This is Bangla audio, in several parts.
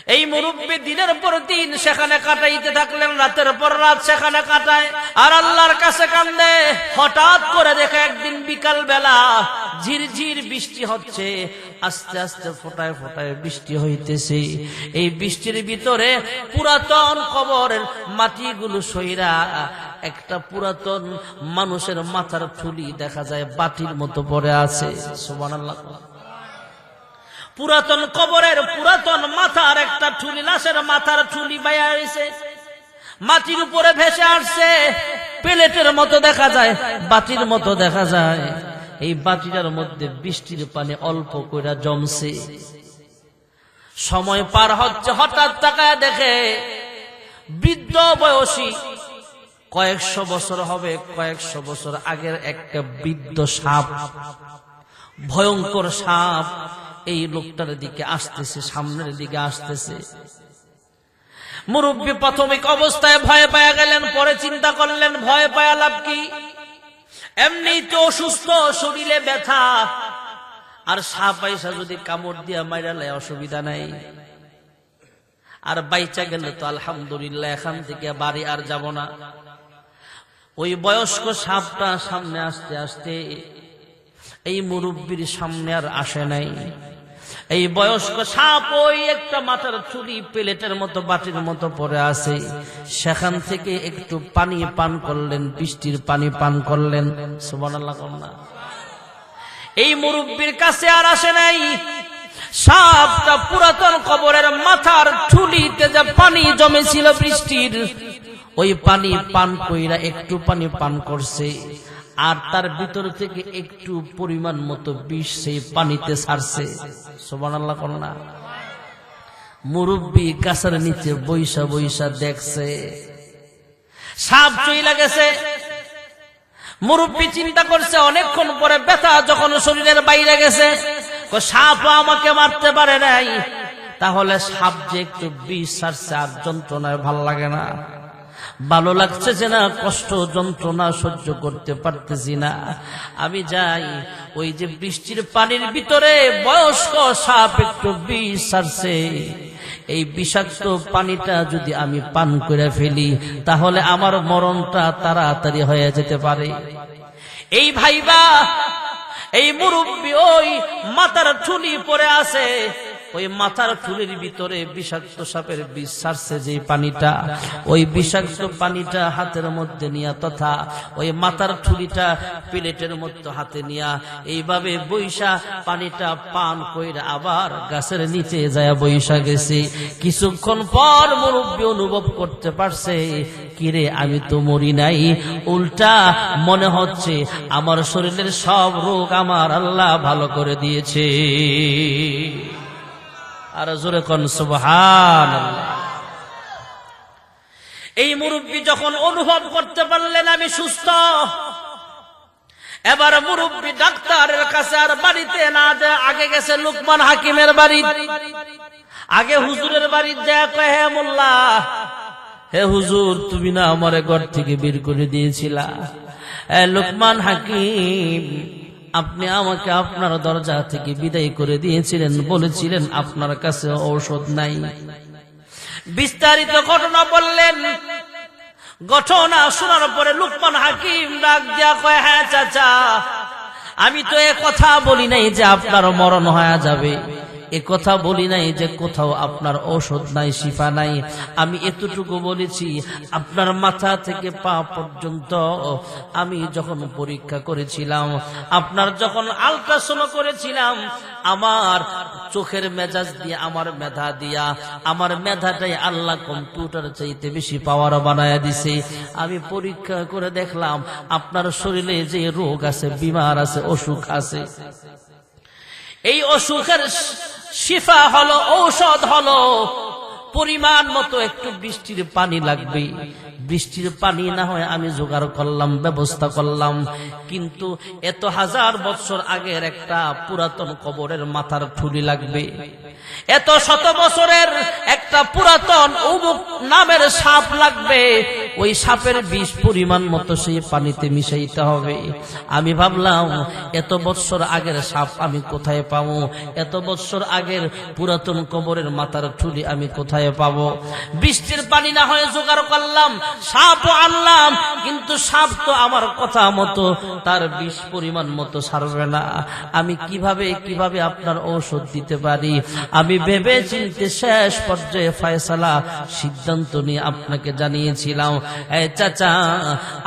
এই মুরব্বী দিনের পর দিন সেখানে কাটাইতে থাকলেন, রাতের পর রাত সেখানে কাটায় আর আল্লাহর কাছে কান্দে। হঠাৎ করে দেখে একদিন বিকাল বেলা ঝিরঝির বৃষ্টি হচ্ছে, আস্তে আস্তে ফোঁটায় ফোঁটায় বৃষ্টি হইতেছে। এই বৃষ্টির ভিতরে পুরাতন কবরের মাটিগুলো সইরা একটা পুরাতন মানুষের মাথার থুলি দেখা যায় বাটির মতো পড়ে আছে। সুবহানাল্লাহ। পুরাতন কবরের পুরাতন মাথার একটা ঠুলি, লাশের মাথার ঠুলি বাইয়া হয়েছে, মাটির উপরে ভেসে আসছে। প্লেটের মতো দেখা যায়, বাটির মতো দেখা যায়। এই বাটিটার মধ্যে বৃষ্টির পানি অল্প কইরা জমছে। সময় পার হচ্ছে, হঠাৎ তাকায় দেখে বৃদ্ধ বয়সী, কয়েকশো বছর হবে, কয়েকশো বছর আগের একটা বৃদ্ধ সাপ, ভয়ঙ্কর সাপ এই লোকটার দিকে আসতেছে, সামনের দিকে আসতেছে। মুরব্বী প্রাথমিক অবস্থায় ভয় পায়া গেলেন, পরে চিন্তা করলেন ভয় পায়া লাভ কি, এমনি তো অসুস্থ, শরীরে ব্যথা, আর সাপ আইসা যদি কামড় দিয়া মাইরালে অসুবিধা নাই, আর বাইচা গেলে তো আলহামদুলিল্লাহ, এখান থেকে বাড়ি আর যাব না। ওই বয়স্ক সাপটা সামনে আসতে আসতে এই মুরব্বীর সামনে আর আসে নাই। এই বয়স্ক সাপ ওই একটা মাথার চুলি প্লেটের মতো বাটির মতো পড়ে আছে, সেখান থেকে একটু পানি পান করলেন, বৃষ্টির পানি পান করলেন। সুবহানাল্লাহ। এই মুরব্বীর কাছে আর আসে নাই। সাপটা পুরাতন কবরের মাথার চুলিতে যে পানি জমেছিল বৃষ্টির, ওই পানি পান কইরা একটু পানি পান করছে, আর তার ভিতর থেকে একটু পরিমাণ মতো বিষ সেই পানিতে ছাড়ছে। সুবহানাল্লাহ। না, মুরব্বী গাছের নিচে বইসা বইসা দেখছে সাপ চইলা গেছে। মুরব্বী চিন্তা করছে, অনেকক্ষণ পরে ব্যথা যখন শরীরের বাইরে গেছে, সাপ আমাকে মারতে পারে নাই, তাহলে সাপ যে একটু বিষ ছাড়ছে আর যন্ত্রণায় ভাল লাগে না, ভালো লাগছে যে না, কষ্ট যন্ত্রণা সহ্য করতে পারতেছি না, আমি যাই। ওই যে বৃষ্টির পানির ভিতরে বয়স্ক সাপ একটু বিষ ছাড়ছে, এই বিষাক্ত পানিটা যদি আমি পান করে ফেলি তাহলে আমার মরণটা তাড়াতাড়ি হয়ে যেতে পারে। এই ভাইবা এই মুরব্বী ওই মাথার ঠুলি পরে আছে, ওই মাথার চুলের ভিতরে বিষাক্ত সাপের বিষ ছাড়ছে যে পানিটা, ওই বিষাক্ত পানিটা হাতের মধ্যে নিয়া তথা ওই মাথার চুলিটা প্লেটের মধ্যে হাতে নিয়া এইভাবে বৈশা পানিটা পান কইরা আবার গাছের নিচে যায় বৈশা গেছে। কিছুক্ষণ পর মুরব্বী অনুভব করতে পারছে, কিরে আমি তো মরি নাই, উল্টা মনে হচ্ছে আমার শরীরের সব রোগ আমার আল্লাহ ভালো করে দিয়েছে। আর জোরে কোন সুবহানাল্লাহ। এই মুরব্বী যখন অনুভব করতে পারলেন আমি সুস্থ, এবার মুরব্বী ডাক্তারের কাছে আর বাড়িতে না যায়, আগে গেছে লুকমান হাকিমের বাড়ি, আগে হুজুরের বাড়ি যায়, কয় হে মোল্লা, হে হুজুর, তুমি না আমারে ঘর থেকে বের করে দিয়েছিলা, লুকমান হাকিম আপনি আমাকে আপনার দরজা থেকে বিদায় করে দিয়েছিলেন, বলেছিলেন আপনার কাছে ঔষধ নাই। বিস্তারিত ঘটনা বললেন। ঘটনা শোনার পরে লুকমান হাকিম ডাক দিয়া কয়, হ্যাঁ চাচা, আমি তো এ কথা বলি নাই যে আপনার মরণ হয়ে যাবে, এ কথা বলি নাই যে কোথাও আপনার ঔষধ নাই, শিফা নাই। আমি এতটুকু বলেছি, আপনার মাথা থেকে পা পর্যন্ত আমি যখন পরীক্ষা করেছিলাম, আপনার যখন আল্ট্রাসাউন্ড করেছিলাম, আমার চোখের মেজাজ দিয়ে, আমার মেধা দিয়া, আমার মেধাটাই আল্লাহ কম্পিউটার চাইতে বেশি পাওয়ার বানায়া দিছে। আমি পরীক্ষা করে দেখলাম আপনার শরীরে যে রোগ আছে, বিমার আছে, অসুখ আছে, এই অসুখের শিফা হলো, ঔষধ হলো পরিমাণ মতো একটু বৃষ্টির পানি লাগবে। বৃষ্টির পানি না হয় আমি জোগাড় করলাম, ব্যবস্থা করলাম, কিন্তু এত হাজার বছর আগের একটা পুরাতন কবরের মাথার ঠুলি লাগবে, এত শত বছরের একটা পুরাতন উমুক নামের সাপ লাগবে, ওই সাপের বিষ পরিমাণ মতো সেই পানিতে মিশাইতে হবে। আমি ভাবলাম এত বছর আগের সাপ আমি কোথায় পাবো, এত বছর আগের পুরাতন কবরের মাথার ঠুলি আমি কোথায় পাবো। বৃষ্টির পানি না হয়ে জোগাড় করলাম, সাপও আনলাম, কিন্তু সাপ তো আমার কথা মতো তার বিষ পরিমাণ মতো সারবে না। আমি কিভাবে আপনার ঔষধ দিতে পারি? আমি ভেবে চিন্তে শেষ পর্যায়ে ফয়সালা সিদ্ধান্ত নিয়ে আপনাকে জানিয়েছিলাম, এই চাচা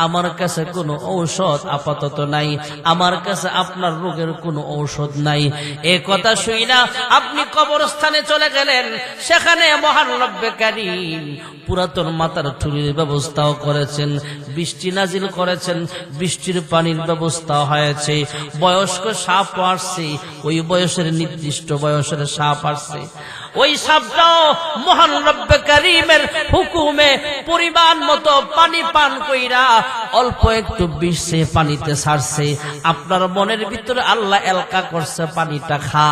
আমার কাছে কোনো ঔষধ আপাতত নাই, আমার কাছে আপনার রোগের কোনো ঔষধ নাই। এই কথা শুই না আপনি কবরস্থানে চলে গেলেন, সেখানে মহান রব্বে কারীম পুরাতন মাথার ঠুলির ব্যবস্থাও করেছেন, বৃষ্টি নাজিল করেছেন, বৃষ্টির পানির ব্যবস্থা হয়েছে, বয়স্ক সাপ আসছে, ওই বয়সের নির্দিষ্ট বয়সের সাপ আসছে। ওই সাপটাও মহান রব্বে কারীমের হুকুমে পরিমাণ মতো পানি পান কইরা অল্প একটু বিষ সে পানিতে ছাড়ছে। আপনার মনের ভিতরে আল্লাহ এলকা করছে পানিটা খা,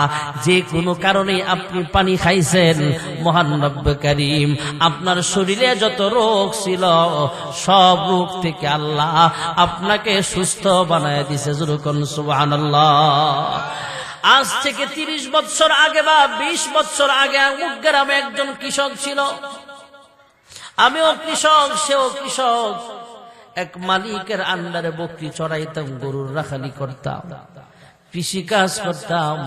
যে কোনো কারণে আপনি পানি খাইছেন, মহান রব্বে কারীম আপনার শরীরে যত রোগ ছিল সব রোগ থেকে আল্লাহ আপনাকে সুস্থ বানায় দিছে। যেরকম সুবহানাল্লাহ। আজ থেকে 30 বছর আগে বা 20 বছর আগে অমুক গ্রামে একজন কৃষক ছিল, আমিও কৃষক, সেও কৃষক। এক মালিকের আন্ডারে বকরি চড়াইতাম, গরুর রাখালি করতাম, কৃষি কাজ করতাম।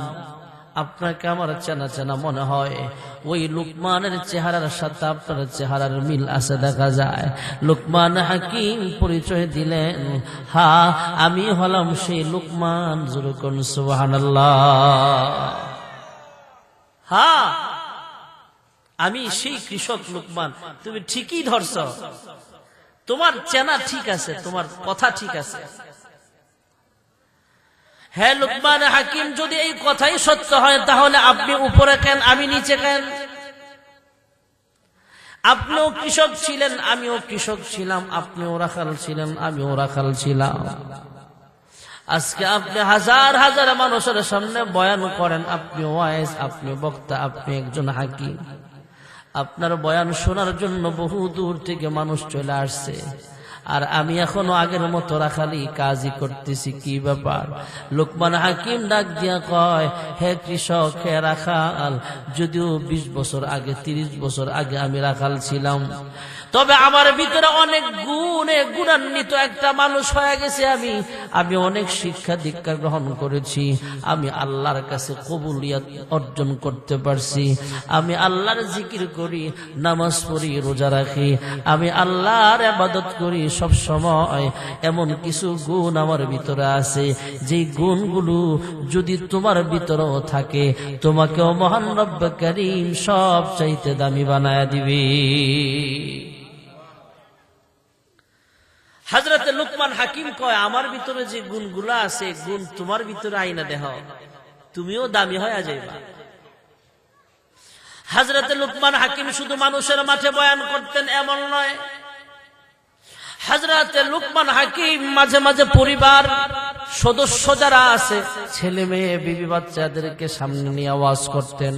আপনাকে আমার চেনা চেনা মনে হয়। ওই লুকমানের চেহারার সাথে আপনার চেহারার মিল আছে দেখা যায়। লুকমান হাকিম পরিচয় দিলেন, হ্যাঁ আমি হলাম সেই লুকমান। যেরকম সুবহানাল্লাহ। হ্যাঁ আমি সেই কৃষক লুকমান। তুমি ঠিকই ধরছ, তোমার চেনা ঠিক আছে, তোমার কথা ঠিক আছে। হ্যাঁ লুকমান হাকিম, যদি এই কথাই সত্য হয় তাহলে আপনি উপরে কেন, আমি নিচে কেন? আপনিও কৃষক ছিলেন, আমিও কৃষক ছিলাম, আপনিও রাখাল ছিলেন, আমিও রাখাল ছিলাম। আজকে আপনি হাজার হাজার মানুষের সামনে বয়ান করেন, আপনি ওয়াইজ, আপনি বক্তা, আপনি একজন হাকিম। আপনার বয়ান শোনার জন্য বহু দূর থেকে মানুষ চলে আসছে, আর আমি এখনো আগের মতো রাখালি কাজই করতেছি। কি ব্যাপার? লুকমান হাকিম ডাক দিয়া কয়, হে কৃষক, হে রাখাল, যদিও 20 বছর আগে 30 বছর আগে আমি রাখাল ছিলাম, তবে আমার ভিতরে অনেক গুণান্বিত একটা মানুষ হয়ে গেছে। আমি অনেক শিক্ষা দীক্ষা গ্রহণ করেছি, আমি আল্লাহর কাছে কবুলিয়ত অর্জন করতে পারছি। আমি আল্লাহর জিকির করি, নামাজ পড়ি, রোজা রাখি, আমি আল্লাহর ইবাদত করি সব সময়। এমন কিছু গুণ আমার ভিতরে আছে, যে গুণগুলো যদি তোমার ভিতরেও থাকে, তোমাকেও মহান রব্বে কারীম সব চাইতে দামি বানায় দিবে। হযরত লুকমান হাকিম কয়, আমার ভিতরে যে গুণগুলা আছে, গুণ তোমার ভিতরে আইনা দেহ, তুমিও দামি হয়ে যাইবা। হযরত লুকমান হাকিম শুধু মানুষের মাঠে বয়ান করতেন এমন নয়, হযরত লুকমান হাকিম মাঝে মাঝে পরিবার সদস্য যারা আছে, ছেলে মেয়ে বিবি বাচ্চাদেরকে সামনে নিয়ে আওয়াজ করতেন।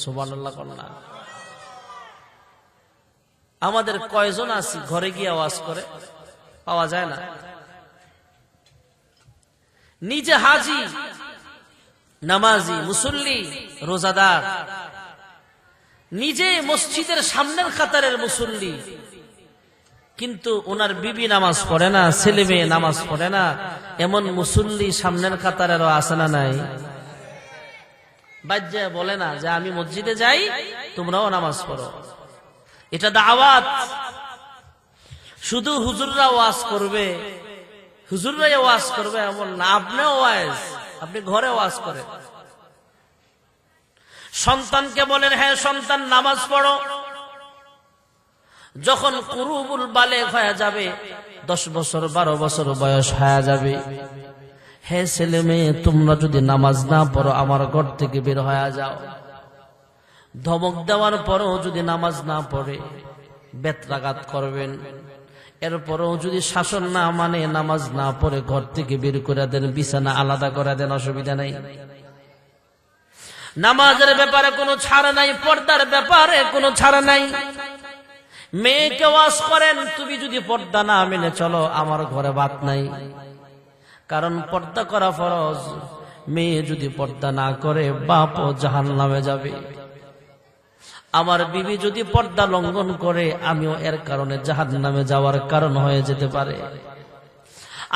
সুবহানাল্লাহ। আমাদের কয়জন আছি ঘরে গিয়ে আওয়াজ করে? পাওয়া যায় না। নিজে হাজি, নামাজি, মুসল্লি, রোজাদার, নিজে মসজিদের সামনের কাতারের মুসল্লি, কিন্তু ওনার বিবি নামাজ পড়ে না, ছেলে মেয়ে নামাজ পড়ে না, এমন মুসল্লি সামনের কাতারেরও আছে না নাই? বাজ্যে বলে না যে আমি মসজিদে যাই, তোমরাও নামাজ পড়ো। এটা দাওয়াত। শুধু হুজুররা ওয়াজ করবে, হুজুররাই ওয়াজ করবে এমন না, আপনিও ওয়াজ, আপনি ঘরে ওয়াজ করেন। সন্তানকে বলেন, হ্যাঁ সন্তান নামাজ পড়ো। যখন কুরুবুল বালেগ হয়ে যাবে, 10 বছর 12 বছর বয়স হয়ে যাবে, হে ছেলে মেয়ে, তোমরা যদি নামাজ না পড়ো আমার ঘর থেকে বের হয়ে যাও। ধমক দেওয়ার পরও যদি নামাজ না পড়ে বেত্রাঘাত করবেন। এরপরও যদি শাসন না মানে, নামাজ না পড়ে ঘর থেকে বের করে দেন, বিছানা আলাদা করে দেন, অসুবিধা নাই। নামাজের ব্যাপারে কোনো ছাড় নাই, পর্দার ব্যাপারে কোনো ছাড় নাই। মেয়েকে ওয়াজ করেন, তুমি যদি পর্দা না মেনে চলো আমার ঘরে ভাত নাই। কারণ পর্দা করা ফরজ। মেয়ে যদি পর্দা না করে বাপও জাহান্নামে যাবে। আমার বিবি যদি পর্দা লঙ্ঘন করে আমিও এর কারণে জাহান্নামে যাওয়ার কারণ হয়ে যেতে পারে।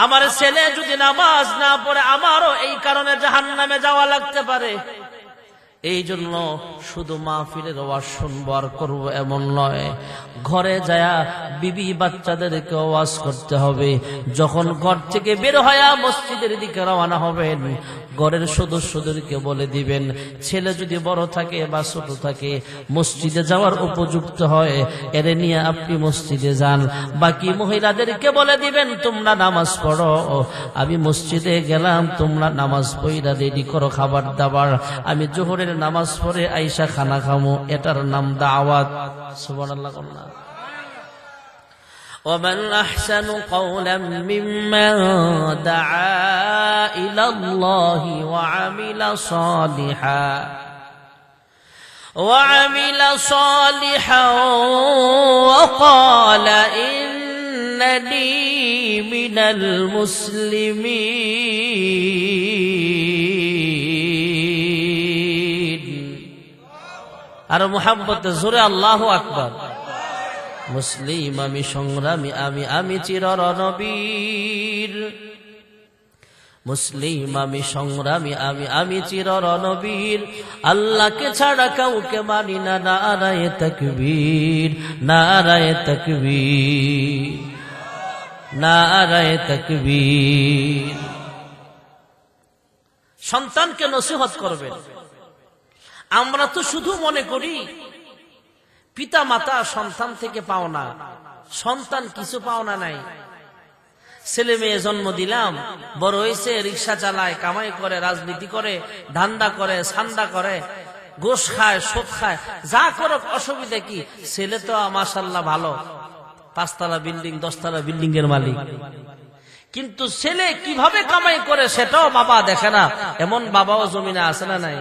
আমার ছেলে যদি নামাজ না পড়ে আমারও এই কারণে জাহান্নামে যাওয়া লাগতে পারে। এই জন্য শুধু মাহফিলের ওয়াজ শুনবো আর করবো এমন নয়, ঘরে যায়া বিবি বাচ্চাদেরকে ওয়াজ করতে হবে। যখন ঘর থেকে বের হয়ে মসজিদের দিকে রওনা হবেন, ঘরের সদস্যদেরকে বলে দিবেন, ছেলে যদি বড় থাকে বা ছোট থাকে মসজিদে যাওয়ার উপযুক্ত হয় এরে নিয়ে আপনি মসজিদে যান। বাকি মহিলাদেরকে বলে দিবেন, তোমরা নামাজ পড়ো, আমি মসজিদে গেলাম, তোমরা নামাজ পড়া রেডি করো খাবার দাবার, আমি জোহরের নামাজ পড়ে আইসা খানা খামো। এটার নাম দাওয়াত। সুবহানাল্লাহ। ومن أحسن قولا ممن دعا إلى الله وعمل صالحا وقال إنني من المسلمين। আর মুহাব্বতে জোরে আল্লাহু আকবার। মুসলিম আমি সংগ্রামী আমি চির রণবীর। মুসলিম আমি সংগ্রামী আমি চির রণবীর। আল্লাহকে ছাড়া কাউকে মানি না। নারায়ে তাকবীর, নারায়ে তাকবীর, নারায়ে তাকবীর। সন্তানকে নসিহত করবেন। আমরা তো শুধু মনে করি পিতা মাতা সন্তান থেকে পাওনা, সন্তান কিছু পাওনা নাই। ছেলে মেয়ে জন্ম দিলাম, বড় হয়েছে, রিক্সা চালায়, কামাই করে, রাজনীতি করে, ধান্দা করে, সান্দা করে, গোশ খায়, সুদ খায়, যা করুক অসুবিধা কি? ছেলে তো মাশাআল্লাহ ভালো, 5 তলা বিল্ডিং 10 তলা বিল্ডিং এর মালিক। কিন্তু ছেলে কিভাবে কামাই করে সেটাও বাবা দেখে না। এমন বাবাও জমিনে আছে না নাই?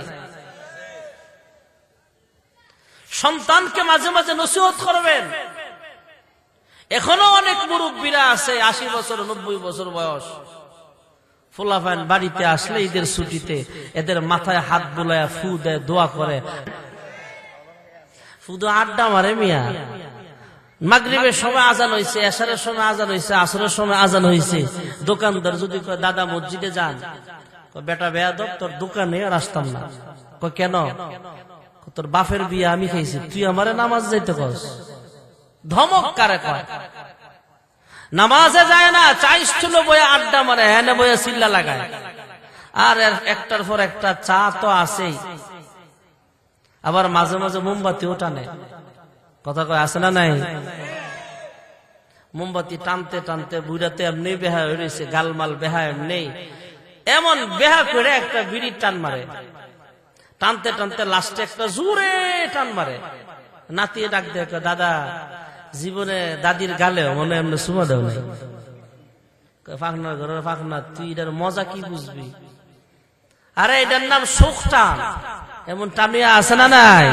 সন্তানকে মাঝে মাঝে নসিহত করবেন। এখনো অনেক মুরব্বীরা আছে 80 বছর 90 বছর বয়স, ফুলাফান বাড়িতে আসলে ঈদের ছুটিতে এদের মাথায় হাত বুলায় ফু দেয়, দোয়া করে, শুধু আড্ডা মারে মিয়া। মাগরিবের সময় আজান হয়েছে, এশারের সময় আজান হয়েছে, আসরের সময় আজান হয়েছে। দোকানদার যদি কয় দাদা মসজিদে যান, বেটা বেয়াদব তোর দোকানে আর আসতাম না। কেন? তোর বাপের বিয়ে আমি খাইছি, তুই আমারে নামাজ যাইতে কস? ধমক কারে কয়? নামাজে যায় না, চাইস ছিল বয়ে আড্ডা মারে, হ্যাঁ বয়ে চিল্লা লাগায়। আর একটার পর একটা চা তো আছেই, আবার মাঝে মাঝে মোমবাতিও টানে। কথা কয় আছে না নাই? মোমবাতি টানতে টানতে বুড়াতে এমনি বেহা হয়ে রয়েছে, গালমাল বেহা এমনি, এমন বেহা করে একটা বিড়ির টান মারে। টানতে টানতে লাস্টে একটা জোরে টান মারে। নাতিয়ে ডাক দেয়, দাদা জীবনে দাদির গালে মনে এমনি সুমা দেও নাই। ফাঁকনা ঘরের ফাঁকনা, তুই এটার মজা কি বুঝবি? আরে এটার নাম সুখ টান। এমন টানিয়া আছে না নাই?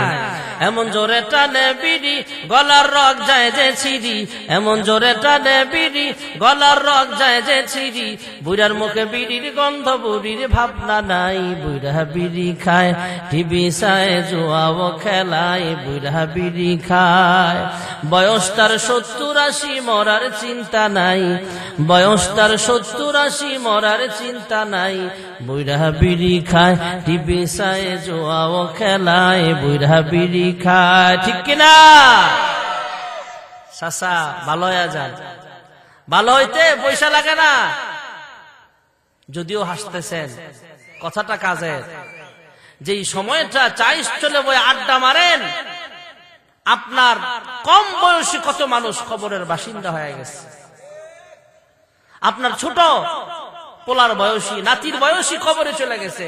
এমন জোরে টানে বিড়ি গলার রগ যায় যে ছিড়ি, এমন জোরে টানে বিড়ি গলার রগ যায় যে ছিড়ি। বুড়ার মুখে বিড়ির গন্ধ, বুড়ির ভাবনা নাই। বুড়া বিড়ি খায়, টিভি চায়, জুয়াও খেলায়, বুড়া বিড়ি খায়। বয়স তার 70-80, মরার চিন্তা নাই। বয়স তার 70-80, মরার চিন্তা নাই। বুড়া বিড়ি খায়, টিভি চায়, জুয়াও খেলায়, বুড়া বিড়ি খায়। ঠিক কিনা? চাচা ভালো হয়ে যান, ভালো হইতে পয়সা লাগে না। যদিও হাসতেছেন, কথাটা কাজের। যেই সময়টা চাইস চলে বই আড্ডা মারেন, আপনার কম বয়সী কত মানুষ কবরের বাসিন্দা হয়ে গেছে। আপনার ছোট পোলার বয়সী, নাতির বয়সী কবরে চলে গেছে।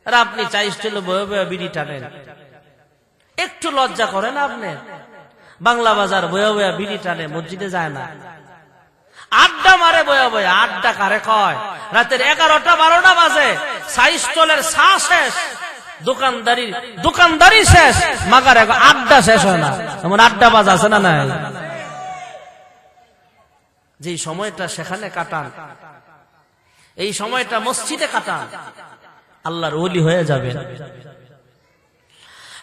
আর আপনি চাইস চলে বয়ে বয়ে বিড়ি টানেন। একটু লজ্জা করেন আপনি? বাংলা বাজার বয়ে বয়ে বিড়ি টানে, মসজিদে যায় না, আড্ডা মারে বয়ে বয়ে। আড্ডা কারে কয়? রাতের 11টা-12টা বাজে, সাইজ চলের চা শেষ, দোকানদারি শেষ, মাগার আড্ডা শেষ হয় না। এমন আড্ডাবাজ আছে না নাই? যে সময়টা সেখানে কাটান, এই সময়টা মসজিদে কাটান, আল্লাহর ওলি হয়ে যাবে।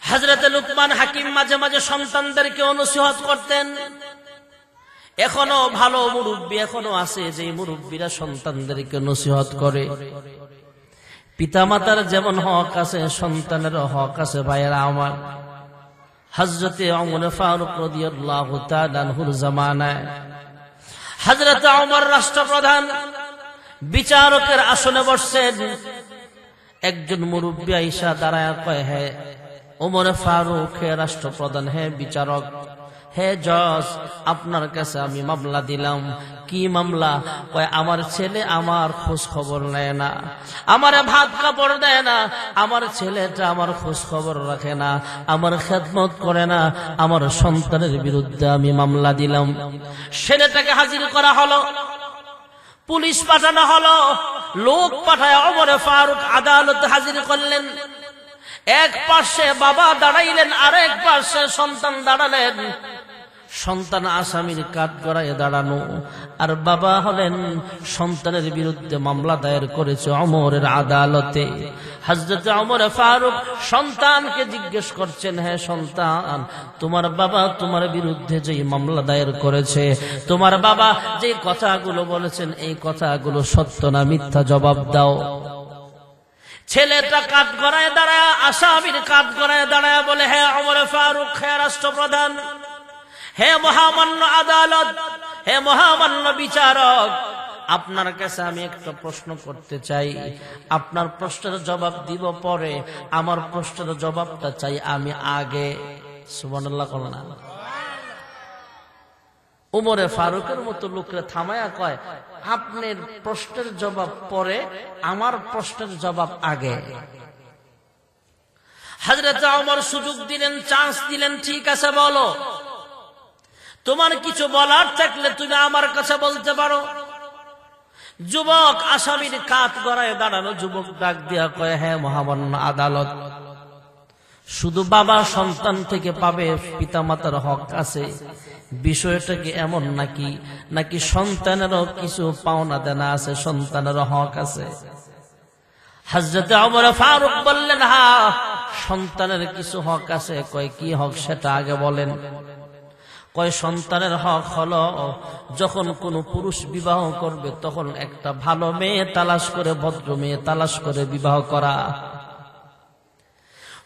হযরত লুকমান হাকিম মাঝে মাঝে সন্তানদেরকে নসিহত করতেন। এখনো ভালো মুরব্বী এখনো আছে যে মুরব্বীরা সন্তানদেরকে নসিহত করে। পিতামাতার যেমন হক আছে সন্তানেরও হক আছে ভাইয়েরা আমার। হযরতে ওমর ফারুক রাদিয়াল্লাহু তাআলা আনহুর জামানায় হযরত ওমর রাষ্ট্রপ্রধান, বিচারকের আসনে বসছেন। একজন মুরব্বী আয়েশা দাঁড়ায় কয়, হে ওমর ফারুক, হে রাষ্ট্রপ্রধান, হে বিচারক, হে জজ, আপনার কাছে আমি মামলা দিলাম। কি মামলা? কয় আমার ছেলে আমার খোঁজ খবর নেয় না, আমারে ভাত কাপড় দেয় না, আমার ছেলেটা আমার খোঁজ খবর রাখে না, আমার খেদমত করে না, আমার সন্তানের বিরুদ্ধে আমি মামলা দিলাম। ছেলেটাকে হাজির করা হলো, পুলিশ পাঠানো হলো, লোক পাঠায় ওমর ফারুক আদালতে হাজির করলেন। এক পাশে বাবা দাঁড়াইলেন, আরেক পাশে সন্তান দাঁড়ালেন। সন্তান আসামির কাঠগড়ায় দাঁড়ানো, আর বাবা হলেন সন্তানের বিরুদ্ধে মামলা দায়ের করেছে ওমরের আদালতে। হযরত ওমর ফারুক সন্তানকে জিজ্ঞেস করছেন, হে সন্তান, তোমার বাবা তোমার বিরুদ্ধে যে মামলা দায়ের করেছে, তোমার বাবা যে কথাগুলো বলেছেন এই কথাগুলো সত্য না মিথ্যা? জবাব দাও। ছেলেটা কাঠগড়ায় দাঁড়ায়, আসামির কাঠগড়ায় দাঁড়ায় বলে, হে ওমর ফারুক, হে রাষ্ট্রপ্রধান, হে মহামান্য আদালত, হে মহামান্য বিচারক, আপনার কাছে আমি একটা প্রশ্ন করতে চাই। আপনার প্রশ্নের জবাব দিব পরে, আমার প্রশ্নের জবাবটা চাই আমি আগে। সুবহানাল্লাহ বলেন না? ওমরে ফারুকের মতো লোকরা থামায়া কয়, আপনার প্রশ্নের জবাব পরে, আমার প্রশ্নের জবাব আগে। হযরত ওমর সুযোগ দিলেন, চান্স দিলেন, ঠিক আছে বলো, তোমার কিছু বলার থাকলে তুমি আমার কাছে বলতে পারো। যুবক আসামির কাঠ গড়ায় দাঁড়ানো যুবক ডাক দিয়া কয়, হ্যাঁ মহামান্য আদালত, শুধু বাবা সন্তান থেকে পাবে, পিতামাতার হক আছে, বিষয়টা কি এমন নাকি? নাকি সন্তানেরও কিছু পাওনা দেনা আছে, সন্তানেরও হক আছে? হযরত ওমর ফারুক বললেন, হ্যাঁ সন্তানের কিছু হক আছে। কয় কি হক সেটা আগে বলেন। কয় সন্তানের হক হলো যখন কোন পুরুষ বিবাহ করবে তখন একটা ভালো মেয়ে তালাশ করে, ভদ্র মেয়ে তালাশ করে বিবাহ করা।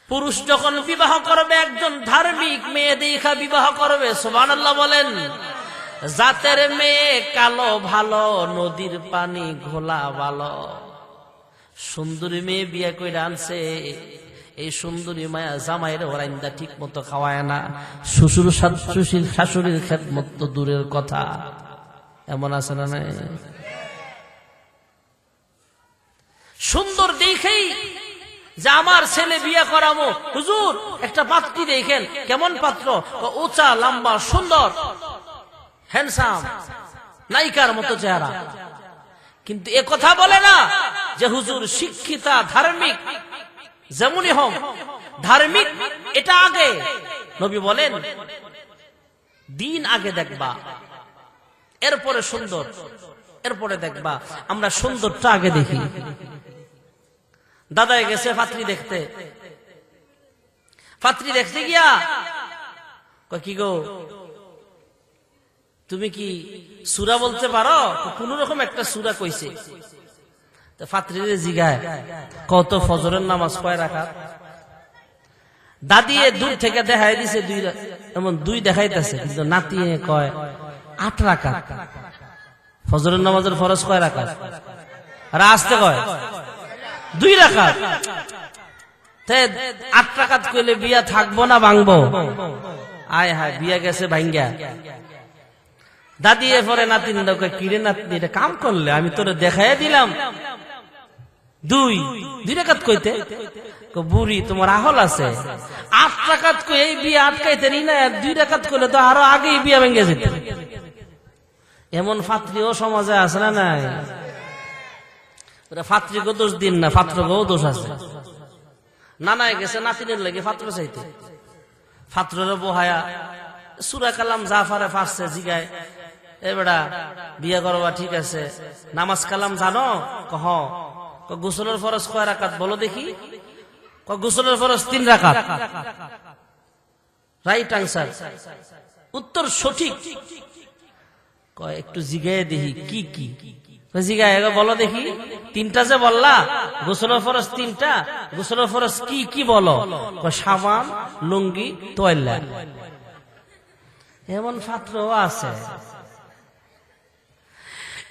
পুরুষ যখন বিবাহ করবে একজন ধার্মিক মেয়ে দেখা বিবাহ করবে। সুবহানাল্লাহ বলেন। জাতের মেয়ে কালো ভালো, নদীর পানি ঘোলা ভালো। সুন্দরী মেয়ে বিয়ে করে আনছে, এই সুন্দরী মায়া জামাইয়ের ওরাইন্দা ঠিক মতো খাওয়ায় না, শ্বশুর শাশুড়ির খেদমত তো দূরের কথা। এমন আছে না? নাই সুন্দর দেখেই যে আমার ছেলে বিয়ে করাবো, হুজুর একটা পাত্রী দেখেন, কেমন পাত্র? উঁচা লম্বা সুন্দর হ্যান্ডসাম, নায়িকার মতো চেহারা। কিন্তু এ কথা বলে না যে হুজুর শিক্ষিতা ধার্মিক, যেমনই হোক ধার্মিক এটা আগে। নবী বলেন দিন আগে দেখবা, এরপরে সুন্দর, এরপরে দেখবা। আমরা সুন্দরটা আগে দেখি। দাদায় গেছে পাত্রী দেখতে, পাত্রী দেখতে গিয়া কি গো তুমি কি সূরা বলতে পারো? কোন রকম একটা সূরা কইছে। পাত্রীরে জিগায়, কত ফজরের নামাজ কয় রাকাত? দাদিয়ে দূর থেকে দেখাই দিছে দুই, এমন দুই দেখাইতেছে, কিন্তু নাতিয়ে কয় 8 রাকাত। ফজরের নামাজের ফরজ কয় রাকাত? আর আসতে কয় 2 রাকাত। 8 রাকাত কইলে বিয়া থাকবো না ভাঙবো? আয় হায়, বিয়া গেছে ভাঙ্গা। দাদি এরপরে নাতিন কিরে নাতনি এটা কাম করলে, আমি তোরে দেখাই দিলাম 2 রাকাত কইতে। বুড়ি তোমার আহল আছে, 8 রাকাত কই এই বিয়ে আটকাইতে নি না, 2 রাকাত কইলে তো আরো আগেই বিয়া ভেঙে যেত। এমন ফাত্রীও সমাজে আছে না? নাই। ফাত্রীকে দোষ দিন না, ফাত্রকেও দোষ আছে। নানায় গেছে নাতিনের লেগে ফাত্র চাইতে, ফাত্রের বহায়া সূরা কালাম জাফারে ফারছে জিগায়, এ বেটা বিয়ে করবা ঠিক আছে, নামাজ কালাম জানো? কহ। গোসলের ফরজ কয় রাকাত বলো দেখি? গোসলের ফরজ 3 রাকাত। রাইট আনসার, উত্তর সঠিক। কয় একটু জিগায় দেখি কি কি জিগায় বলো দেখি। 3টা যে বললা, গোসলের ফরজ 3টা, গোসলের ফরজ কি কি বলো? সাবান, লুঙ্গি, তোয়াল্লা। এমন পাত্রও আছে।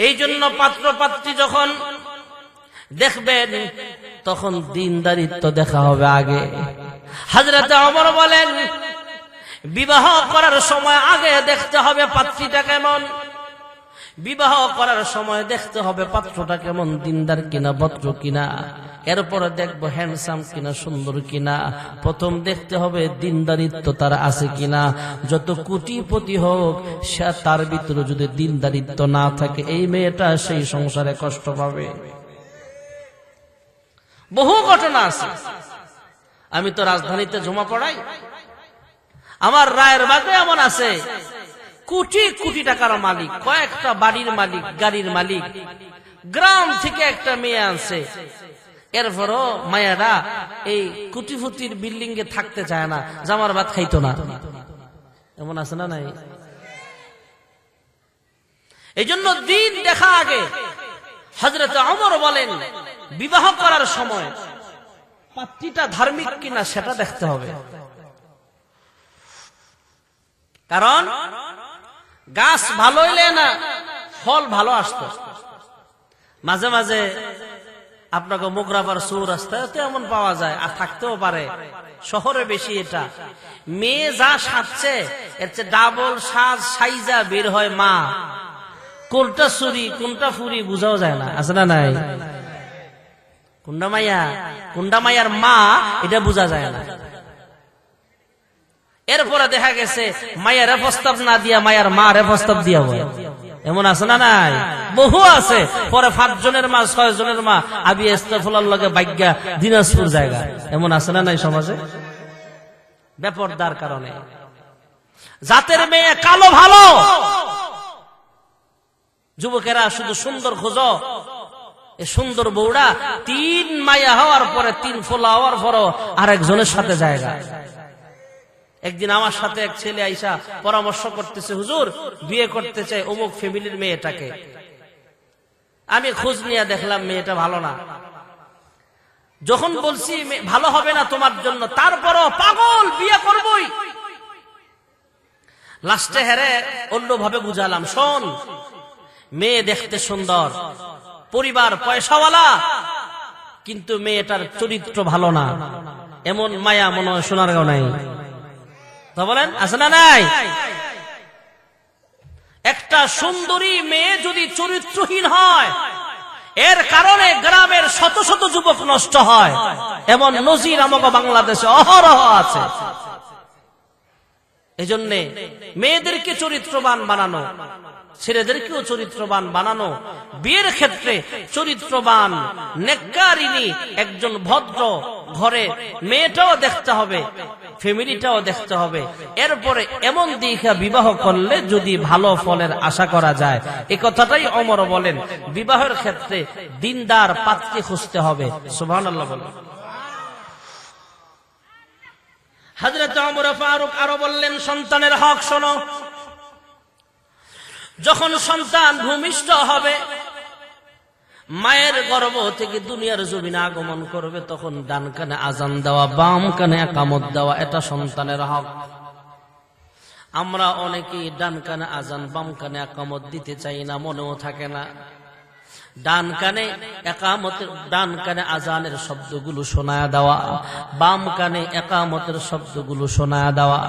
এই জন্য পাত্র পাত্রী যখন দেখবেন তখন দিনদারিত্ব দেখা হবে আগে। হযরত ওমর বলেন, বিবাহ করার সময় আগে দেখতে হবে পাত্রীটা কেমন, বিবাহ করার সময় দেখতে হবে পাত্রটা কেমন, দিনদার কিনা, ভদ্র কিনা, এরপরে দেখবো হ্যান্ডসাম কিনা, সুন্দর কিনা। প্রথম দেখতে হবে দিনদারিত্ব তার আছে কিনা। যত কোটিপতি হোক, সে তার ভিতরে যদি দিনদারিত্ব না থাকে, এই মেয়েটা সেই সংসারে কষ্ট পাবে। বহু ঘটনা আছে। আমি তো রাজধানীতে জমা পড়াই, আমার রায়ের বাগে এমন আছে কোটি কোটি টাকার মালিক, কয়েকটা বাড়ির মালিক, গাড়ির মালিক, গ্রাম থেকে একটা মেয়ে আনছে। এরপরও মায়েরা এই কোটিপতির বিল্ডিং এ থাকতে চায় না, জামার ভাত খাইতো না। এমন আছে না নাই? এই জন্য দিন দেখা আগে। হযরত ওমর বলেন, বিবাহ করার সময় পাত্রীটা ধার্মিক কিনা সেটা দেখতে হবে। কারণ গাছ ভালো হইলে না ফল ভালো আসতো। মাঝে মাঝে আপনাকে মোগরাপাড় চৌরাস্তায় তো এমন পাওয়া যায়, আর থাকতেও পারে, শহরে বেশি এটা। মেয়ে যা সাজছে এর চেয়ে ডাবল সাজ সাইজা বের হয় মা। কোনটা চুরি কোনটা ফুরি বুঝাও যায় না, আছে না নাই? কোনটা মাইয়ার মা এটা বোঝা যায় না। এরপরে দেখা গেছে মায়ের প্রস্তাব না দিয়া মায়ের মা রে প্রস্তাব দিয়া বলে, এমন আছে না নাই? বহু আছে। পরে 5 জনের মা 6 জনের মা আবি ইস্তেফলার লগে বাইজ্ঞা দিনাজপুর জায়গা, এমন আছে না নাই সমাজে? বেপরদার কারণে। জাতের মেয়ে কালো ভালো, যুবকেরা শুধু সুন্দর খোঁজো। এই সুন্দর বউরা 3 মাইয়া হওয়ার পরে, 3 ফোলা হওয়ার পরও আরেকজনের সাথে জায়গা। একদিন আমার সাথে এক ছেলে আইসা পরামর্শ করতেছে, হুজুর বিয়ে করতে চাই অমুক ফ্যামিলির মেয়েটাকে। আমি খোঁজ নিয়ে দেখলাম মেয়েটা ভালো না। যখন বলছি ভালো হবে না তোমার জন্য, তারপরও পাগল বিয়ে করবই। লাস্টে হেরে অন্যভাবে বুঝালাম, শোন মেয়ে দেখতে সুন্দর, পরিবার পয়সাওয়ালা, কিন্তু মেয়েটার চরিত্র ভালো না। এমন মায়া মনে হয় সোনারগাঁও নাই, তা বলেন আছে না নাই? একটা সুন্দরী মেয়ে যদি চরিত্রহীন হয়, এর কারণে গ্রামের শত শত যুবক নষ্ট হয়। এমন নজির আমাকে বাংলাদেশে অহরহ আছে। এজন্য মেয়েদেরকে চরিত্রবান বানানো, ছেলেদেরকেও চরিত্রবান বানানো। বিয়ের ক্ষেত্রে চরিত্রবান নেককারিনী একজন ভদ্র ঘরে মেয়েটাও দেখতে হবে, ফ্যামিলিটাও দেখতে হবে। এরপরে এমন দিকে বিবাহ করলে যদি ভালো ফলের আশা করা যায়। এই কথাটাই ওমর বলেন, বিবাহের ক্ষেত্রে দিনদার পাত্রী খুঁজতে হবে। সুবহানাল্লাহ বলেন। হযরত ওমর ফারুক আরো বললেন, সন্তানের হক শোনো। যখন সন্তান ভূমিষ্ঠ হবে, মায়ের গর্ভ থেকে দুনিয়ার জমিনে আগমন করবে, তখন ডান কানে আজান দেওয়া, বাম কানে একামত দেওয়া, এটা সন্তানের হক। আমরা অনেকেই ডান কানে আজান বাম কানে একামত দিতে চাই না, মনেও থাকে না। ডান কানে একামতের, ডান কানে আজানের শব্দগুলো শোনায়া দেওয়া, বাম কানে একামতের শব্দগুলো শোনায়া দেওয়া।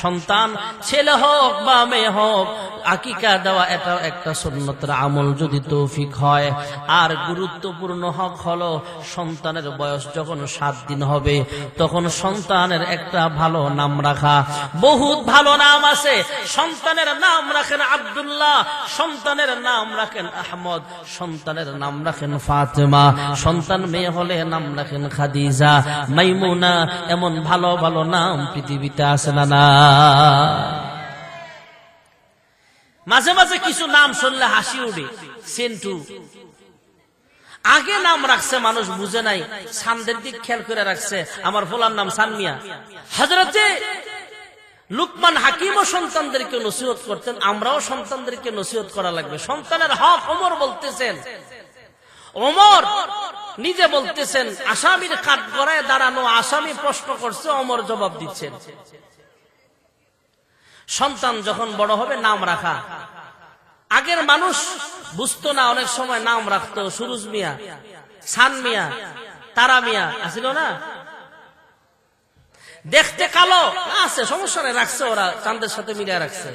সন্তান ছেলে হোক বা মেয়ে হোক, আকিকা দেওয়া এটা একটা সুন্নতের আমল যদি তৌফিক হয়। আর গুরুত্বপূর্ণ হক হলো, সন্তানের বয়স যখন 7 দিন হবে, তখন সন্তানের একটা ভালো নাম রাখা। বহুত ভালো নাম আছে। সন্তানের নাম রাখেন আব্দুল্লাহ, সন্তানের নাম রাখেন আহমদ, সন্তানের নাম রাখেন ফাতেমা, সন্তান মেয়ে হলে নাম রাখেন খাদিজা, মাইমুনা। এমন ভালো ভালো নাম পৃথিবীতে আছে না না? মাঝে মাঝে কিছু নাম শুনলে হাসি উঠে। সেন্টু আগে নাম রাখছে, মানুষ বুঝে নাই, সানদের দিক খেয়াল করে রাখছে। আমার ফোলার নাম সানমিয়া। হযরতে লুকমান হাকিমও সন্তানদেরকে নসিহত করতেন, আমরাও সন্তানদেরকে নসিহত করা লাগবে। সন্তানের হক ওমর বলতেছেন, ওমর নিজে বলতেছেন, আসামির কাঠ গড়ায় দাঁড়ানো আসামি প্রশ্ন করছে, ওমর জবাব দিচ্ছেন। সন্তান যখন বড় হবে নাম রাখা, আগের মানুষ বুঝতো না, অনেক সময় নাম রাখতো সুরুজ মিয়া, সান মিয়া, তারা মিয়া, আসিল না? দেখতে কালো আছে, সমস্যা নেই, রাখছে ওরা, চাঁদের সাথে মিলিয়ে রাখছে।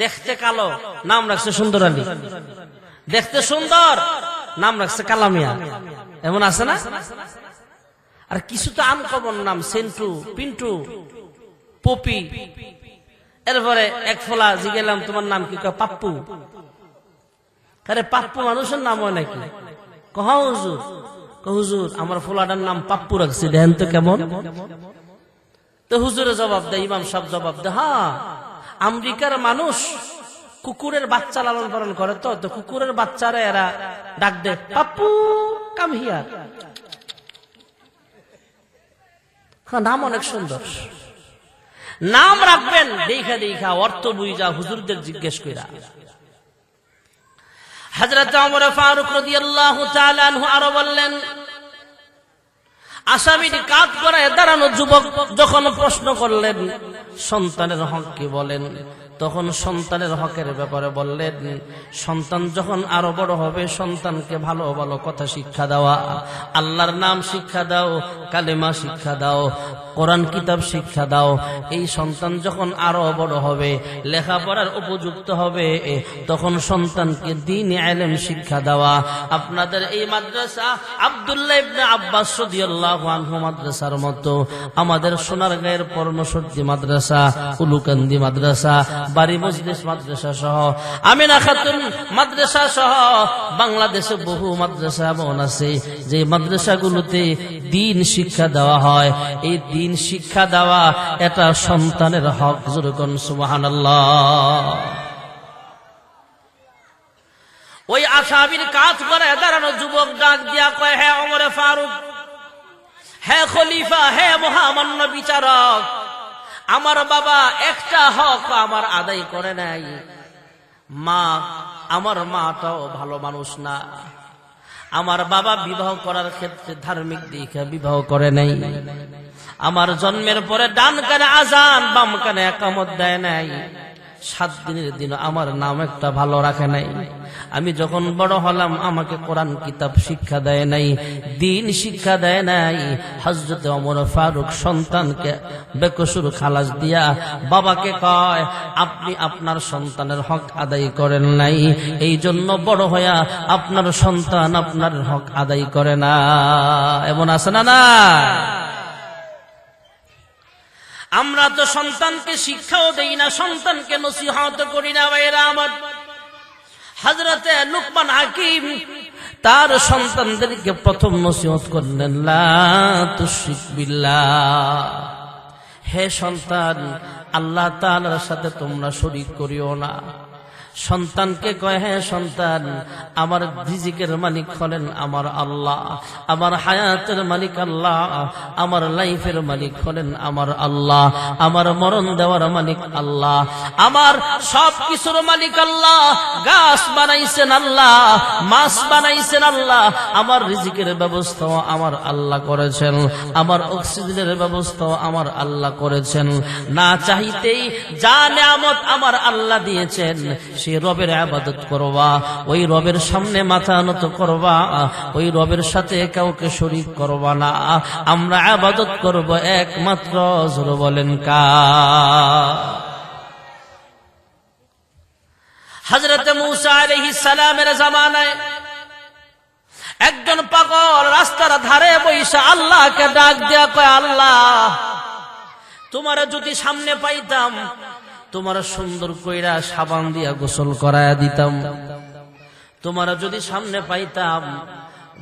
দেখতে কালো নাম রাখছে সুন্দর আলী, দেখতে সুন্দর নাম রাখছে কালামিয়া, এমন আছে না? আর কিছু তো আনকমন নাম, সেন্টু, পিন্টু, পপি। এরপরে এক ফোলা জিগেলাম তোমার নাম কি? পাপ্পু। আরে পাপ্পু মানুষের নাম হয় নাকি? হুজুর, হুজুর আমার ফোলাটার নাম পাপ্পু রাখছি, দেখেন তো কেমন। তো হুজুরে জবাব দেয়, ইমাম সাহেব জবাব দেয়, হ্যাঁ আমেরিকার মানুষ কুকুরের বাচ্চা লালন পালন করে, তো কুকুরের বাচ্চারা এরা ডাক দেয় পাপ্পু কাম হিয়ার। নাম অনেক সুন্দর, নাম রাখবেন দেখা দেখা, অর্থ বুঝা, হুজুরদের জিজ্ঞেস কইরা। হযরত ওমর ফারুক রাদিয়াল্লাহু তাআলা আনহু আরো বললেন, আসামির কাঠ গড়ায় দাঁড়ানো যুবক যখন প্রশ্ন করলেন সন্তানের হক কি বলেন, তখন সন্তানের হকের ব্যাপারে বললেন, সন্তান যখন আরো বড় হবে সন্তানকে ভালো ভালো কথা শিক্ষা দেওয়া, আল্লাহর নাম শিক্ষা দাও, কালেমা শিক্ষা দাও, কোরআন কিতাব শিক্ষা দাও। এই সন্তান যখন আরো বড় হবে, লেখাপড়ার উপযুক্ত হবে, তখন সন্তানকে দ্বীন ইলম শিক্ষা দেওয়া। আপনাদের এই মাদ্রাসা আব্দুল্লাহ ইবনে আব্বাস রাদিয়াল্লাহু আনহু মাদ্রাসার মতো আমাদের সোনারগাঁয়ের পরমসর্দি মাদ্রাসা, উলুকান্দি মাদ্রাসা, বাড়ি মজলিস মাদ্রাসা সহ, আমিনা খাতুন মাদ্রাসা সহ বাংলাদেশে বহু মাদ্রাসা এমন আছে যে মাদ্রাসাগুলোতে দ্বীন শিক্ষা দেওয়া হয়। এই দ্বীন শিক্ষা দেওয়া এটা সন্তানের হক। যেরকম সুবহানাল্লাহ। ওই আসামির কাজ করে দাঁড়ানো যুবক ডাক দিয়া কয়, হে ওমর ফারুক, হে খলিফা, হে মহামান্য বিচারক, আমার বাবা একটা হক আমার আদায় করে নাই। মা, আমার মাটাও ভালো মানুষ না। আমার বাবা বিবাহ করার ক্ষেত্রে ধার্মিক দিকে বিবাহ করে নাই। আমার জন্মের পরে ডান কানে আজান, বাম কানে একামত দেয় নাই। 7 দিনের দিন আমার নাম একটা ভালো রাখে নাই। আমি যখন বড় হলাম আমাকে কোরআন কিতাব শিক্ষা দেয় নাই, দ্বীন শিক্ষা দেয় নাই। হযরত ওমর ফারুক সন্তানকে বেকসুর খালাস দিয়া বাবাকে কয়, আপনি আপনার সন্তানের হক আদায় করেন নাই, এই জন্য বড় হইয়া আপনার সন্তান আপনার হক আদায় করে না। এমন আছে না? না, আমরা তো সন্তানকে শিক্ষাও দেই না, সন্তানকে নসিহত করি না। ভাইরা আমার, হযরতে লুকমান হাকিম তার সন্তানদেরকে প্রথম নসিহত করলেন, লা তুশরিক বিল্লাহ, হে সন্তান, আল্লাহ তাআলার সাথে তোমরা শরীক করিও না। সন্তানকে কয়, হে সন্তান, আমার রিজিকের মালিক হলেন আমার আল্লাহ, আমার হায়াতের মালিক আল্লাহ, আমার লাইফের মালিক হলেন আমার আল্লাহ, আমার মরণ দেওয়ার মালিক আল্লাহ, আমার সব কিছুর মালিক আল্লাহ। গাছ বানাইছেন আল্লাহ, মাছ বানাইছেন আল্লাহ, আমার রিজিকের ব্যবস্থাও আমার আল্লাহ করেছেন, আমার অক্সিজেনের ব্যবস্থাও আমার আল্লাহ করেছেন। না চাইতেই যা নিয়ামত আমার আল্লাহ দিয়েছেন, সে রবের ইবাদত করবা, ওই রবের সামনে মাথা নত করবা, ওই রবের সাথে কাউকে শরীক করবা না। আমরা ইবাদত করব একমাত্র, জোরে বলেন কার? হযরত মূসা আলাইহিস সালামের জামানায় একজন পাগল রাস্তার ধারে বসে আল্লাহকে ডাক দিয়া কয়, আল্লাহ, তোমার যদি সামনে পাইতাম তোমার সুন্দর কইরা সাবান দিয়া গোসল করায়া দিতাম, তোমার যদি সামনে পাইতাম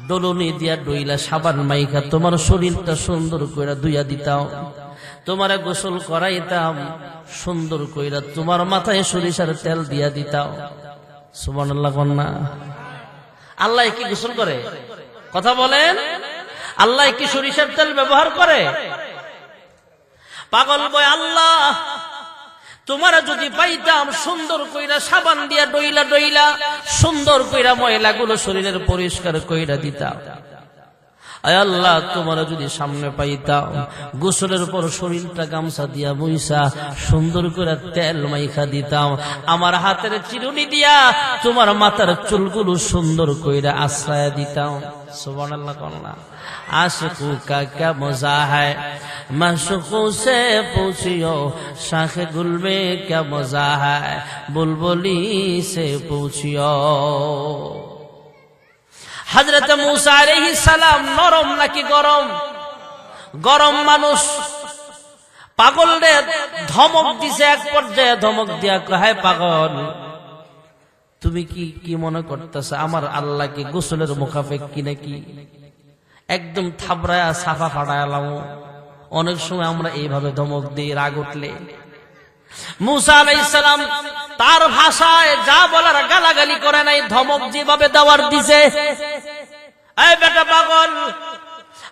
দলুনি দিয়া ডইলা সাবান মাইখা তোমার শরীরটা সুন্দর কইরা ধুইয়া দিতাম। তোমারে গোসল করাইতাম, সুন্দর কইরা তোমার মাথায় সরিষার তেল দিয়া দিতাম। সুবহানাল্লাহ কন্যা। আল্লাহ কি গোসল করে? কথা বলেন, আল্লাহ কি সরিষার তেল ব্যবহার করে? পাগল বয়, আল্লাহ তোমার যদি পাইতাম সুন্দর কইরা সাবান দিয়া ডইলা ডইলা সুন্দর কইরা ময়লাগুলো শরীরের পরিষ্কার কইরা দিতাম। আয় আল্লাহ তোমার যদি সামনে পাইতাম গোসলের পর শরীরটা গামছা দিয়া মুইসা সুন্দর করে তেল মাইখা দিতাম, আমার হাতের চিরুনি দিয়া তোমার মাথার চুলগুলো সুন্দর কইরা আশ্রয় দিতাম। সুবহানাল্লাহ কন্যা। आशिकू का क्या मजा है, माशूकों से पूछियो, शाख गुल में क्या मजा है, बुलबुली से पूछियो। हजरत मूसा अलैहिस सलाम नरम नाকি গরম? গরম মানুষ। পাগল রে ধমক দিছে, এক পর্যায়ে ধমক দিয়া কয়, পাগল তুমি কি মনে করতেছ আমার আল্লাহ কি গোসলের মুখাফেক কি নাকি? একদম থাবড়ায়া সাফা ফাটায়ালাম। অনেক সময় আমরা এইভাবে ধমক দিই রাগ উঠলে। মুসা আলাইহিস সালাম তার ভাষায় যা বলার গালাগালি করে নাই, ধমক যেভাবে দেওয়ার দিছে। এই বেটা পাগল,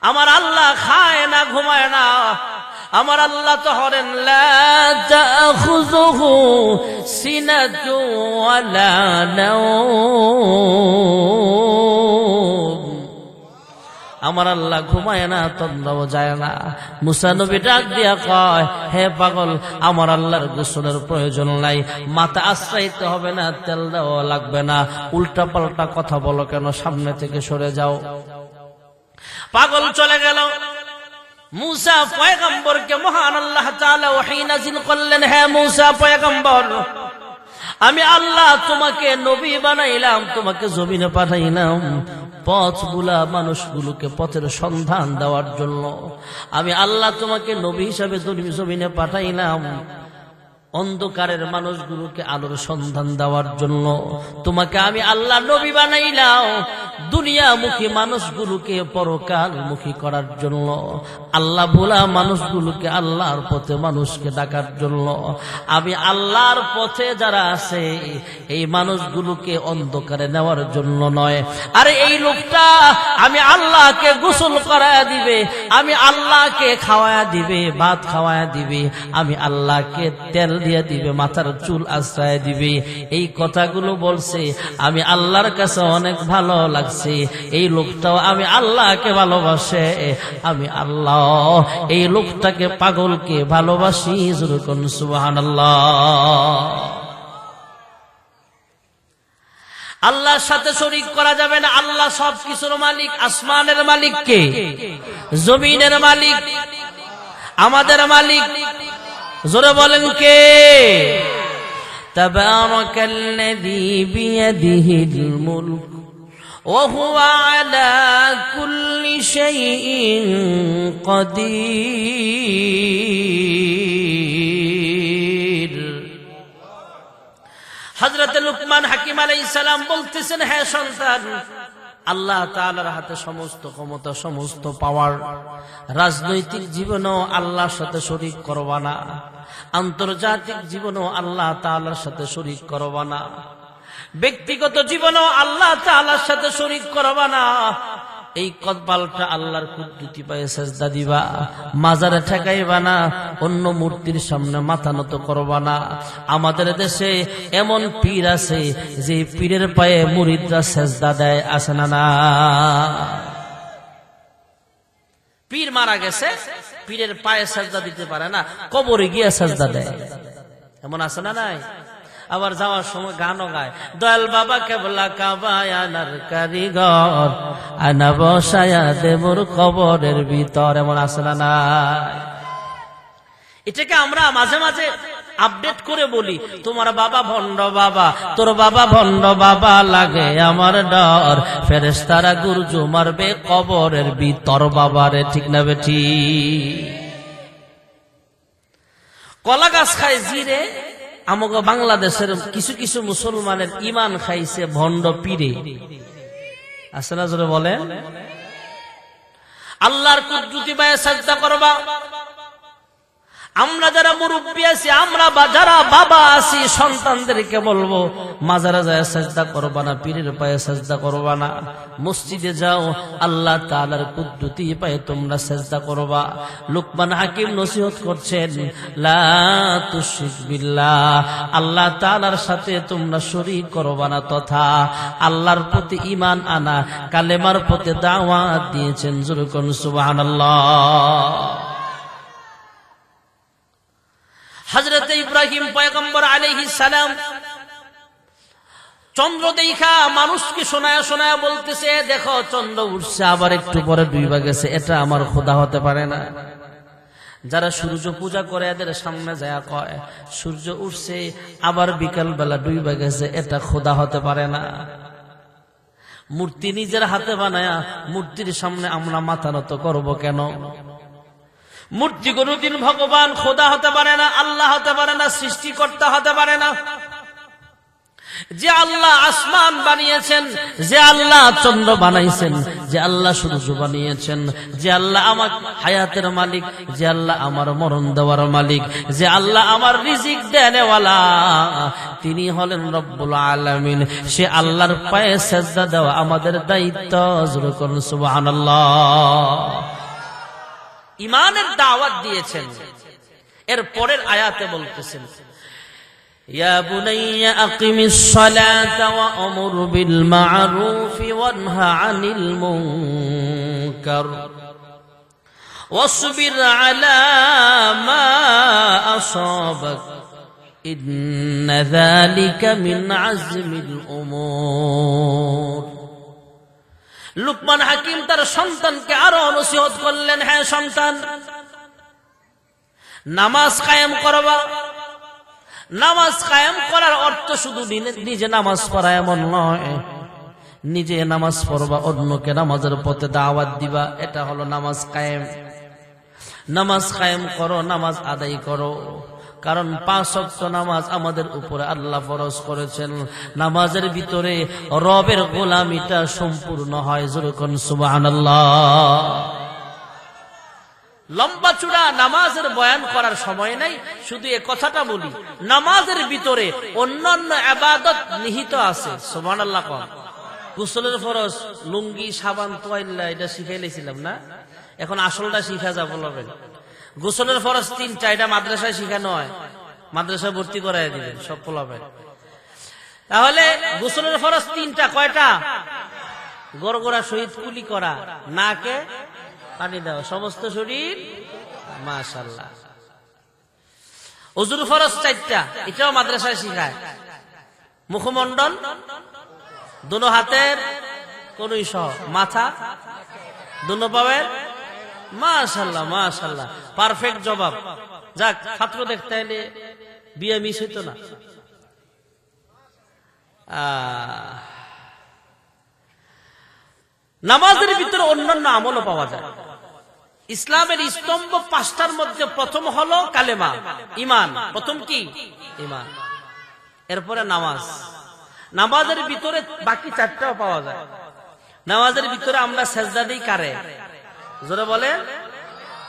আমার আল্লাহ খায় না ঘুমায় না, আমার আল্লাহ তো হরেন লা তাখুযুহু সিনাতু ওয়ালা নাওম। আমার আল্লাহ ঘুমায় না, তন্দ্রাও যায় না। মুসা নবী ডাক দিয়া কয়, হে পাগল, আমার আল্লাহর গোসলের প্রয়োজন নাই, মাথা আশ্রাইতে হবে না, তেল দেওয়া লাগবে না, উল্টা পাল্টা কথা বলো কেন? সামনে থেকে সরে যাও। পাগল চলে গেল। মুসা পয়গম্বরকে মহান আল্লাহ তাআলা ওহী নাযিল করলেন, হে মুসা পয়গম্বর, আমি আল্লাহ তোমাকে নবী বানাইলাম, তোমাকে জমিনে পাঠাইলাম পথ ভুলা মানুষগুলোকে পথের সন্ধান দেওয়ার জন্য। আমি আল্লাহ তোমাকে নবী হিসাবে জমিনে পাঠাইলাম অন্ধকারের মানুষগুলোকে আলোর সন্ধান দেওয়ার জন্য। তোমাকে আমি আল্লাহ নবী বানাইলাম দুনিয়ামুখী মানুষগুলোকে পরকালমুখী করার জন্য, আল্লাহ ভোলা মানুষগুলোকে আল্লাহর পথে মানুষকে ডাকার জন্য। আমি আল্লাহর পথে যারা আছে এই মানুষগুলোকে অন্ধকারে নেওয়ার জন্য নয়। আরে এই লোকটা আমি আল্লাহকে গোসল করায়া দিবে, আমি আল্লাহকে খাওয়ায়া দিবে, ভাত খাওয়ায়া দিবে, আমি আল্লাহকে তেল দিয়ে দিবে, মাথার চুল আশ্রয় দিবে, এই কথাগুলো বলছে। আমি আল্লাহর কাছে অনেক ভালো লাগছে। এই লোকটাও আমি আল্লাহকে ভালোবাসে, আমি আল্লাহ এই লোকটাকে পাগলকে ভালোবাসি। যুরকুন সুবহানাল্লাহ। আল্লাহর সাথে শরীক করা যাবে না। আল্লাহ সব কিছুর মালিক। আসমানের মালিক কে? জমিনের মালিক, আমাদের মালিক। জোরে বলেন কে? তাবারাকাল্লাযী বিয়াদিহিল মুলক ওয়া হুয়া আলা কুল্লি শাইইন কাদির। হযরত লুকমান হাকিম আলাইহিস সালাম বলতেছেন, হে সন্তান, আল্লাহ তাআলার হাতে সমস্ত ক্ষমতা, সমস্ত পাওয়ার। রাজনৈতিক জীবনেও আল্লাহর সাথে শরীক করবা না, আন্তর্জাতিক জীবনেও আল্লাহ তাআলার সাথে শরীক করবা না, ব্যক্তিগত জীবনেও আল্লাহ তাআলার সাথে শরীক করবা না। এই কপালটা আল্লাহর কুদরতি পায়ে সেজদা দিবা, মাজারে ঠেকাইবা না, অন্য মূর্তির সামনে মাথা নত করবা না। আমাদের দেশে এমন পীর আছে যে পীরের পায়ে মুরিদরা সেজদা দেয়, আছে না? না, পীর মারা গেছে, পীরের পায়ে সেজদা দিতে পারে না, কবরে গিয়ে সেজদা দেয়, এমন আছে না? নাই। আবার যাওয়ার সময় গানও গায়, দয়াল বাবা কেবলা কাবায় আনার কারিগর, আনা বসায়া দেবর কবরের ভিতর, এমন আছে না? নাই। এটাকে আমরা মাঝে মাঝে আপডেট করে বলি, তোমার বাবা ভণ্ড বাবা, তোর বাবা ভণ্ড বাবা, লাগে আমার ডর, ফেরেশতারা গুরজু মারবে কবরের ভিতর বাবারে। ঠিক না বেঠি? কলা গাছ খায় জিরে। আমাকে বাংলাদেশের কিছু কিছু মুসলমানের ইমান খাইছে ভণ্ড পীরে, আছে না? জোরে বলে। আল্লাহর কুদরতি পায়ে সাজদা করবা, আমরা যারা মুরব্বী আছি, আমরা যারা বাবা আছি, সন্তানদেরকে বলবো মাজারে যায় সাজদা করবা না, পীরের পায়ে সাজদা করবা না, মসজিদে যাও, আল্লাহ তাআলার কুদরতি পায়ে তোমরা সাজদা করবা। লুকমান হাকিম নসিহত করছেন, লা তুশরিক বিল্লাহ, আল্লাহ তাআলার সাথে তোমরা শরীক করবা না, তথা আল্লাহর প্রতি ঈমান আনা, কালেমার প্রতি দাওয়াত দিয়েছেন। জোরে করুন সুবহানাল্লাহ। হযরত ইব্রাহিম পয়গম্বর আলাইহিস সালাম চন্দ্র দেখা মানুষকে শোনায়া শোনায়া বলতেছে, দেখো চন্দ্র উঠছে, আবার একটু পরে ডুইবা গেছে, এটা আমার খোদা হতে পারে না। যারা সূর্য পূজা করে এদের সামনে যায় কয়, সূর্য উঠছে আবার বিকাল বেলা ডুইবা গেছে, এটা খোদা হতে পারে না। মূর্তি নিজের হাতে বানায়া মূর্তির সামনে আমরা মাথা নত করবো কেন? মূর্তি কোনদিন ভগবান খোদা হতে পারে না, আল্লাহ হতে পারে না, সৃষ্টিকর্তা হতে পারে না। যে আল্লাহ আসমান বানিয়েছেন, যে আল্লাহ চন্দ্র বানাইছেন, যে আল্লাহ সূর্য বানিয়েছেন, যে আল্লাহ আমার হায়াতের মালিক, যে আল্লাহ আমার মরণ দেওয়ার মালিক, যে আল্লাহ আমার রিজিক দেনেওয়ালা, তিনি হলেন রব্বুল আলামিন। সে আল্লাহর পায়ে সিজদা দেওয়া আমাদের দায়িত্ব। জোরে করুন সুবহানাল্লাহ। ঈমানের দাওয়াত দিয়েছেন। এর পরের আয়াতে বলতেছেন, ইয়া বুনাইয়া আকিমিস সালাতা ওয়া আমুর বিল মা'রুফি ওয়ানহা আনিল মুনকার ওয়াসবির আলা মা আসাবাক ইন্না যালিকা মিন আজমিল উমুর। লুকমান হাকিম তার সন্তানকে আরো নসিহত করলেন, হ্যাঁ সন্তান, নামাজ কায়েম করবা। নামাজ কায়েম করার অর্থ শুধু নিজে নামাজ পড়া এমন নয়, নিজে নামাজ পড়বা, অন্যকে নামাজের পথে দাওয়াত দিবা, এটা হলো নামাজ কায়েম। নামাজ কায়েম করো, নামাজ আদায় করো, কারণ 5 ওয়াক্ত নামাজ আমাদের উপরে আল্লাহ ফরজ করেছেন। নামাজের ভিতরে রবের গোলামিটা সম্পূর্ণ হয়। জোরে করুন সুবহানাল্লাহ। লম্বা চূড়া নামাজের বয়ান করার সময় নাই, শুধু এই কথাটা বলি, নামাজের ভিতরে অন্যান্য ইবাদত নিহিত আছে। সুবহানাল্লাহ। কম গোসলের ফরজ লুঙ্গি, সাবান, তোয়াইল্লা, এটা শিখাইলেছিলাম না, এখন আসলটা শিখা যাব। বলবেন গোসলের ফরজ 3টা, এটা মাদ্রাসায় শিখানো হয়, মাদ্রাসায় ভর্তি করাই দিবেন সব পোলাবেন। তাহলে গোসলের ফরজ 3টা, কয়টা? গড়গড়া শহীদ কুলি করা, নাকে পানি দাও, সমস্ত শরীর, মাশাআল্লাহ। ওযুর ফরজ 4টা, এটাও মাদ্রাসায় শিখায়। মুখমণ্ডল, দুনো হাতের কনুই সহ, মাথা, দুনো পায়ের, মাশাআল্লাহ মাশাআল্লাহ, পারফেক্ট জবাব। যাক, ছাত্র দেখতে এলে বিয়ে মিস হইতো না। নামাজের ভিতরে অন্যান্য আমলও পাওয়া যায়। ইসলামের স্তম্ভ 5টার মধ্যে প্রথম হলো কালেমা, ঈমান। প্রথম কি? ঈমান। এরপরে নামাজ। নামাজের ভিতরে বাকি 4টাও পাওয়া যায়। নামাজের ভিতরে আমরা সেজদা দিই কারে? জোরে বলে,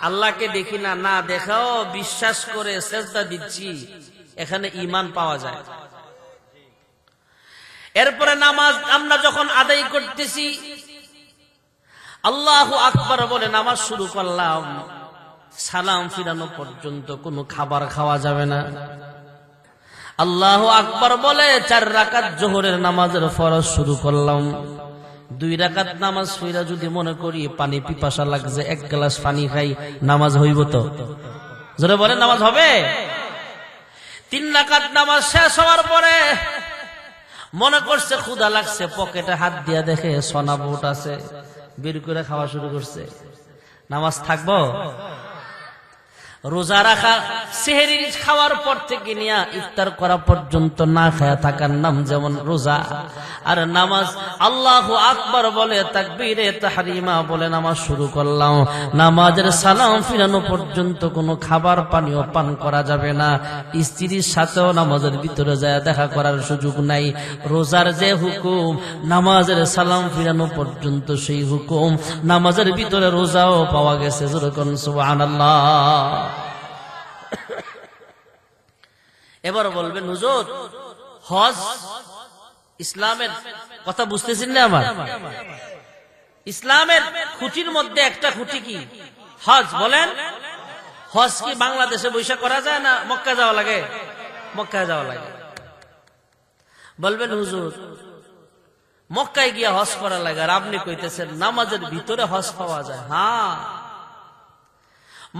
আল্লাহকে দেখি না, না দেখাও বিশ্বাস করে সেজদা দিচ্ছি, এখানে ঈমান পাওয়া যায়। এরপরে নামাজ আমরা যখন আদায় করতেছি, আল্লাহু আকবার বলে নামাজ শুরু করলাম, সালাম ফিরানো পর্যন্ত কোনো খাবার খাওয়া যাবে না। আল্লাহু আকবার বলে 4 রাকাত যোহরের নামাজের ফরজ শুরু করলাম। 2 রাকাত নামাজ পড়া যদি মনে করি পানি পিপাসা লাগছে, 1 গ্লাস পানি খাই, নামাজ হইব তো? জোরে বলে, নামাজ হবে? 3 রাকাত নামাজ শেষ হওয়ার পরে মনে করছে ক্ষুধা লাগছে, পকেটে হাত দিয়া দেখে সোনা বুট আছে, বের করে খাওয়া শুরু করছে। নামাজ থাকবো? রোজা রাখা, সেহরি খাওয়ার পর থেকে নিয়ে ইফতার করা পর্যন্ত না খায়া থাকার নাম যেমন রোজা। আর নামাজ আল্লাহু আকবার বলে তাকবীরে তাহরিমা বলে নামাজ শুরু করলাম, নামাজের সালাম ফিরানো পর্যন্ত কোনো খাবার পানীয় পান করা যাবে না। স্ত্রীর সাথেও নামাজের ভিতরে যায় দেখা করার সুযোগ নাই। রোজার যে হুকুম, নামাজের সালাম ফিরানো পর্যন্ত সেই হুকুম নামাজের ভিতরে রোজাও পাওয়া গেছে। যেরকম সুবহানাল্লাহ। এবার বলবেন হুজুর হজ ইসলামের কথা বুঝতেছেন না? আমার ইসলামের খুঁটির মধ্যে একটা খুঁটি কি? হজ। বলেন, হজ কি বাংলাদেশে বৈশা করা যায় না মক্কা যাওয়া লাগে? মক্কায় যাওয়া লাগে। বলবেন হুজুর মক্কায় গিয়া হজ করা লাগে, আর আপনি কইতেছেন নামাজের ভিতরে হজ পাওয়া যায়। হ্যাঁ,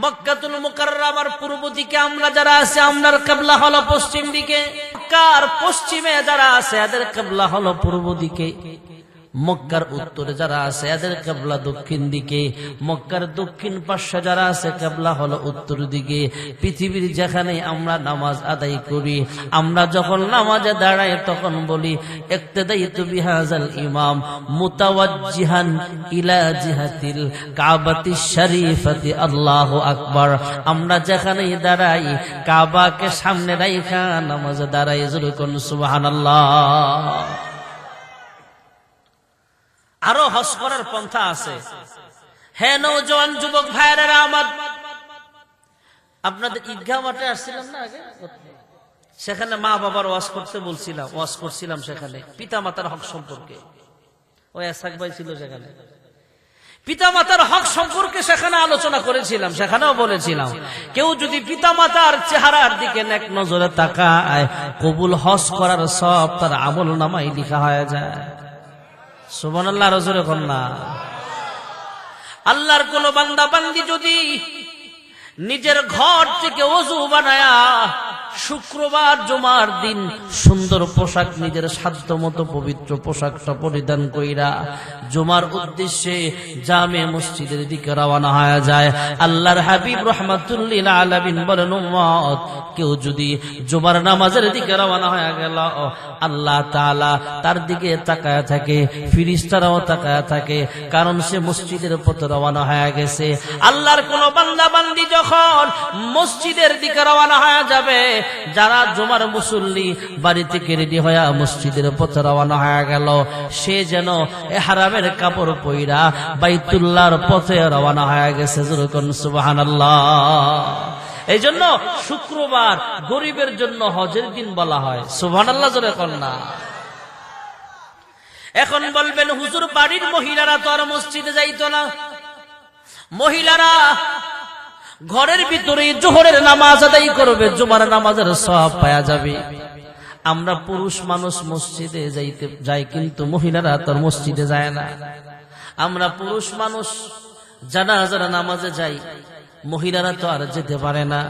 মক্কাতুল মুকাররমার পূর্ব দিকে আমরা যারা আছে, আমরার কিবলা হলো পশ্চিম দিকে। মক্কার পশ্চিমে যারা আছে এদের কিবলা হলো পূর্ব দিকে। মক্কার উত্তরে যারা আছে এদের কিবলা দক্ষিণ দিকে। মক্কার দক্ষিণ পাশে যারা আছে কিবলা হলো উত্তর দিকে। পৃথিবীর যেখানে আমরা নামাজ আদায় করি, আমরা যখন নামাজে দাঁড়াই তখন বলি ইক্তাদাইতু বিহাযাল ইমাম মুতাওয়াজ্জিহান ইলা জিহাতিল কাবাতিশ শরীফাতি আল্লাহু আকবার। আমরা যেখানেই দাঁড়াই কাবাকে সামনে রাইখা নামাজে দাঁড়াই, জোরে কোন সুবহানাল্লাহ। আরো হজ করার পন্থা আছে। হে নওজোয়ান যুবক ভাইয়েরা আমার, আপনাদের ঈদগাহ মাঠে আসছিলাম না আগে, সেখানে মা বাবার ওয়াজ করতে বলছিলাম, ওয়াজ করছিলাম সেখানে পিতা মাতার হক সম্পর্কে। ওই আসাক ভাই ছিল সেখানে, পিতা মাতার হক সম্পর্কে সেখানে আলোচনা করেছিলাম। সেখানেও বলেছিলাম কেউ যদি পিতা মাতার চেহারার দিকে নেক নজরে তাকায়, কবুল হজ করার সব তার আমল নামায় লেখা হয়ে যায়। সুবহানাল্লাহ, রাজুরে কন্যা। আল্লাহর কোন বান্দা বান্দি যদি নিজের ঘর থেকে ওযু বানায়া শুক্রবার জুমার দিন সুন্দর পোশাক, নিজের সাধ্য মতো পবিত্র পোশাকটা পরিধান কইরা জুমার উদ্দেশ্যে জামে মসজিদের দিকে রওনা হয়ে যায়, আল্লাহর হাবিব রাহমাতুল লিল আলামিন বলেন উম্মত কেউ যদি জুমার নামাজের দিকে রওনা হয়ে গেল, আল্লাহ তাআলা তার দিকে তাকায় থাকে, ফেরেশতারাও তাকায় থাকে, কারণ সে মসজিদের পথে রওনা হয়ে গেছে। আল্লাহর কোন বান্দা বান্দি যখন মসজিদের দিকে রওনা হয়ে যাবে, যারা জুমার মুসল্লি বাড়ি থেকে রেডি হয়ে মসজিদের পথে রওনা হয়ে গেল, সে যেন ইহরামের কাপড় পইরা বাইতুল্লাহর পথে রওনা হয়ে গেছে। যেরকম সুবহানাল্লাহ। এই জন্য শুক্রবার গরিবের জন্য হজের দিন বলা হয়। সুবহানাল্লাহ জোরে কন্যা। এখন বলবেন হুজুর বাড়ির মহিলারা তো আর মসজিদে যাইতো না, মহিলারা ঘরের ভিতরে জোহরের নামাজ আদায় করবে, জুমার নামাজের সওয়াব পাওয়া যাবে। আমরা পুরুষ মানুষ মসজিদে যাই, কিন্তু মহিলারা তো মসজিদে যায় না। আমরা পুরুষ মানুষ জানাজার নামাজে যাই, মহিলারা তো আর যেতে পারে না।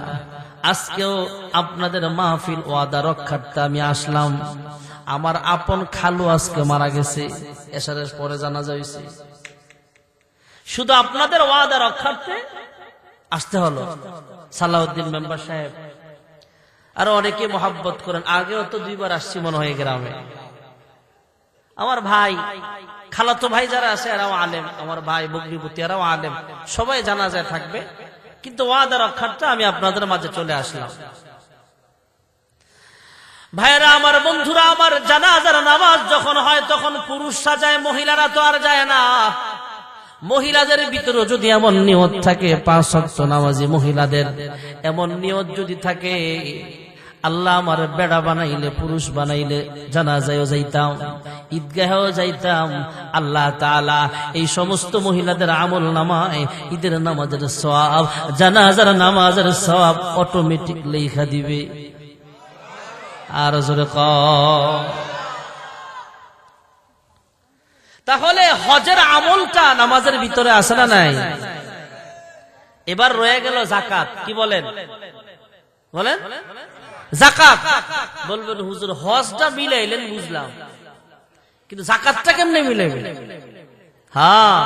আজকেও আপনাদের মাহফিল ওয়াদা রক্ষার্থে আমি আসলাম। আমার আপন খালু আজকে মারা গেছে, এশারের পরে জানাজা হয়েছে। শুধু আপনাদের ওয়াদা রক্ষার্থে আসতে হলো। সালাউদ্দিন মেম্বার সাহেব আরো অনেকে মহাব্বত করেন, আগেও তো 2 বার আসছি মনে হয় গ্রামে। আমার ভাই, খালাতো ভাই যারা আছে এরাও আলেম, আমার ভাই বকরিপতি এরাও আলেম, সবাই জানাজায় থাকবে, কিন্তু ওয়াদা রক্ষার্থে আমি আপনাদের মাঝে চলে আসলাম। ভাইরা আমার, বন্ধুরা আমার, জানাজার নামাজ যখন হয় তখন পুরুষরা যায়, মহিলারা তো আর যায় না। মহিলাদের ভিতরে যদি এমন নিয়ত থাকে, 5 ওয়াক্ত নামাজি মহিলাদের এমন নিয়ত যদি থাকে, আল্লাহ আমার বেড়া বানাইলে, পুরুষ বানাইলে জানাজায়ও যাইতাম, ঈদগাহেও যাইতাম, আল্লাহ তাআলা এই সমস্ত মহিলাদের আমল নামায় ঈদের নামাজের সওয়াব, জানাজার নামাজের সওয়াব অটোমেটিক লেখা দিবে। আর জোরে কও। তাহলে হজের আমলটা নামাজের ভিতরে আছে না নাই? এবার রয়ে গেল যাকাত। কি বলেন? বলেন যাকাত। বলবেন হুজুর হজটা মিলাইলেন বুঝলাম, কিন্তু যাকাতটা কেমনে মিলাইবেন? হ্যাঁ,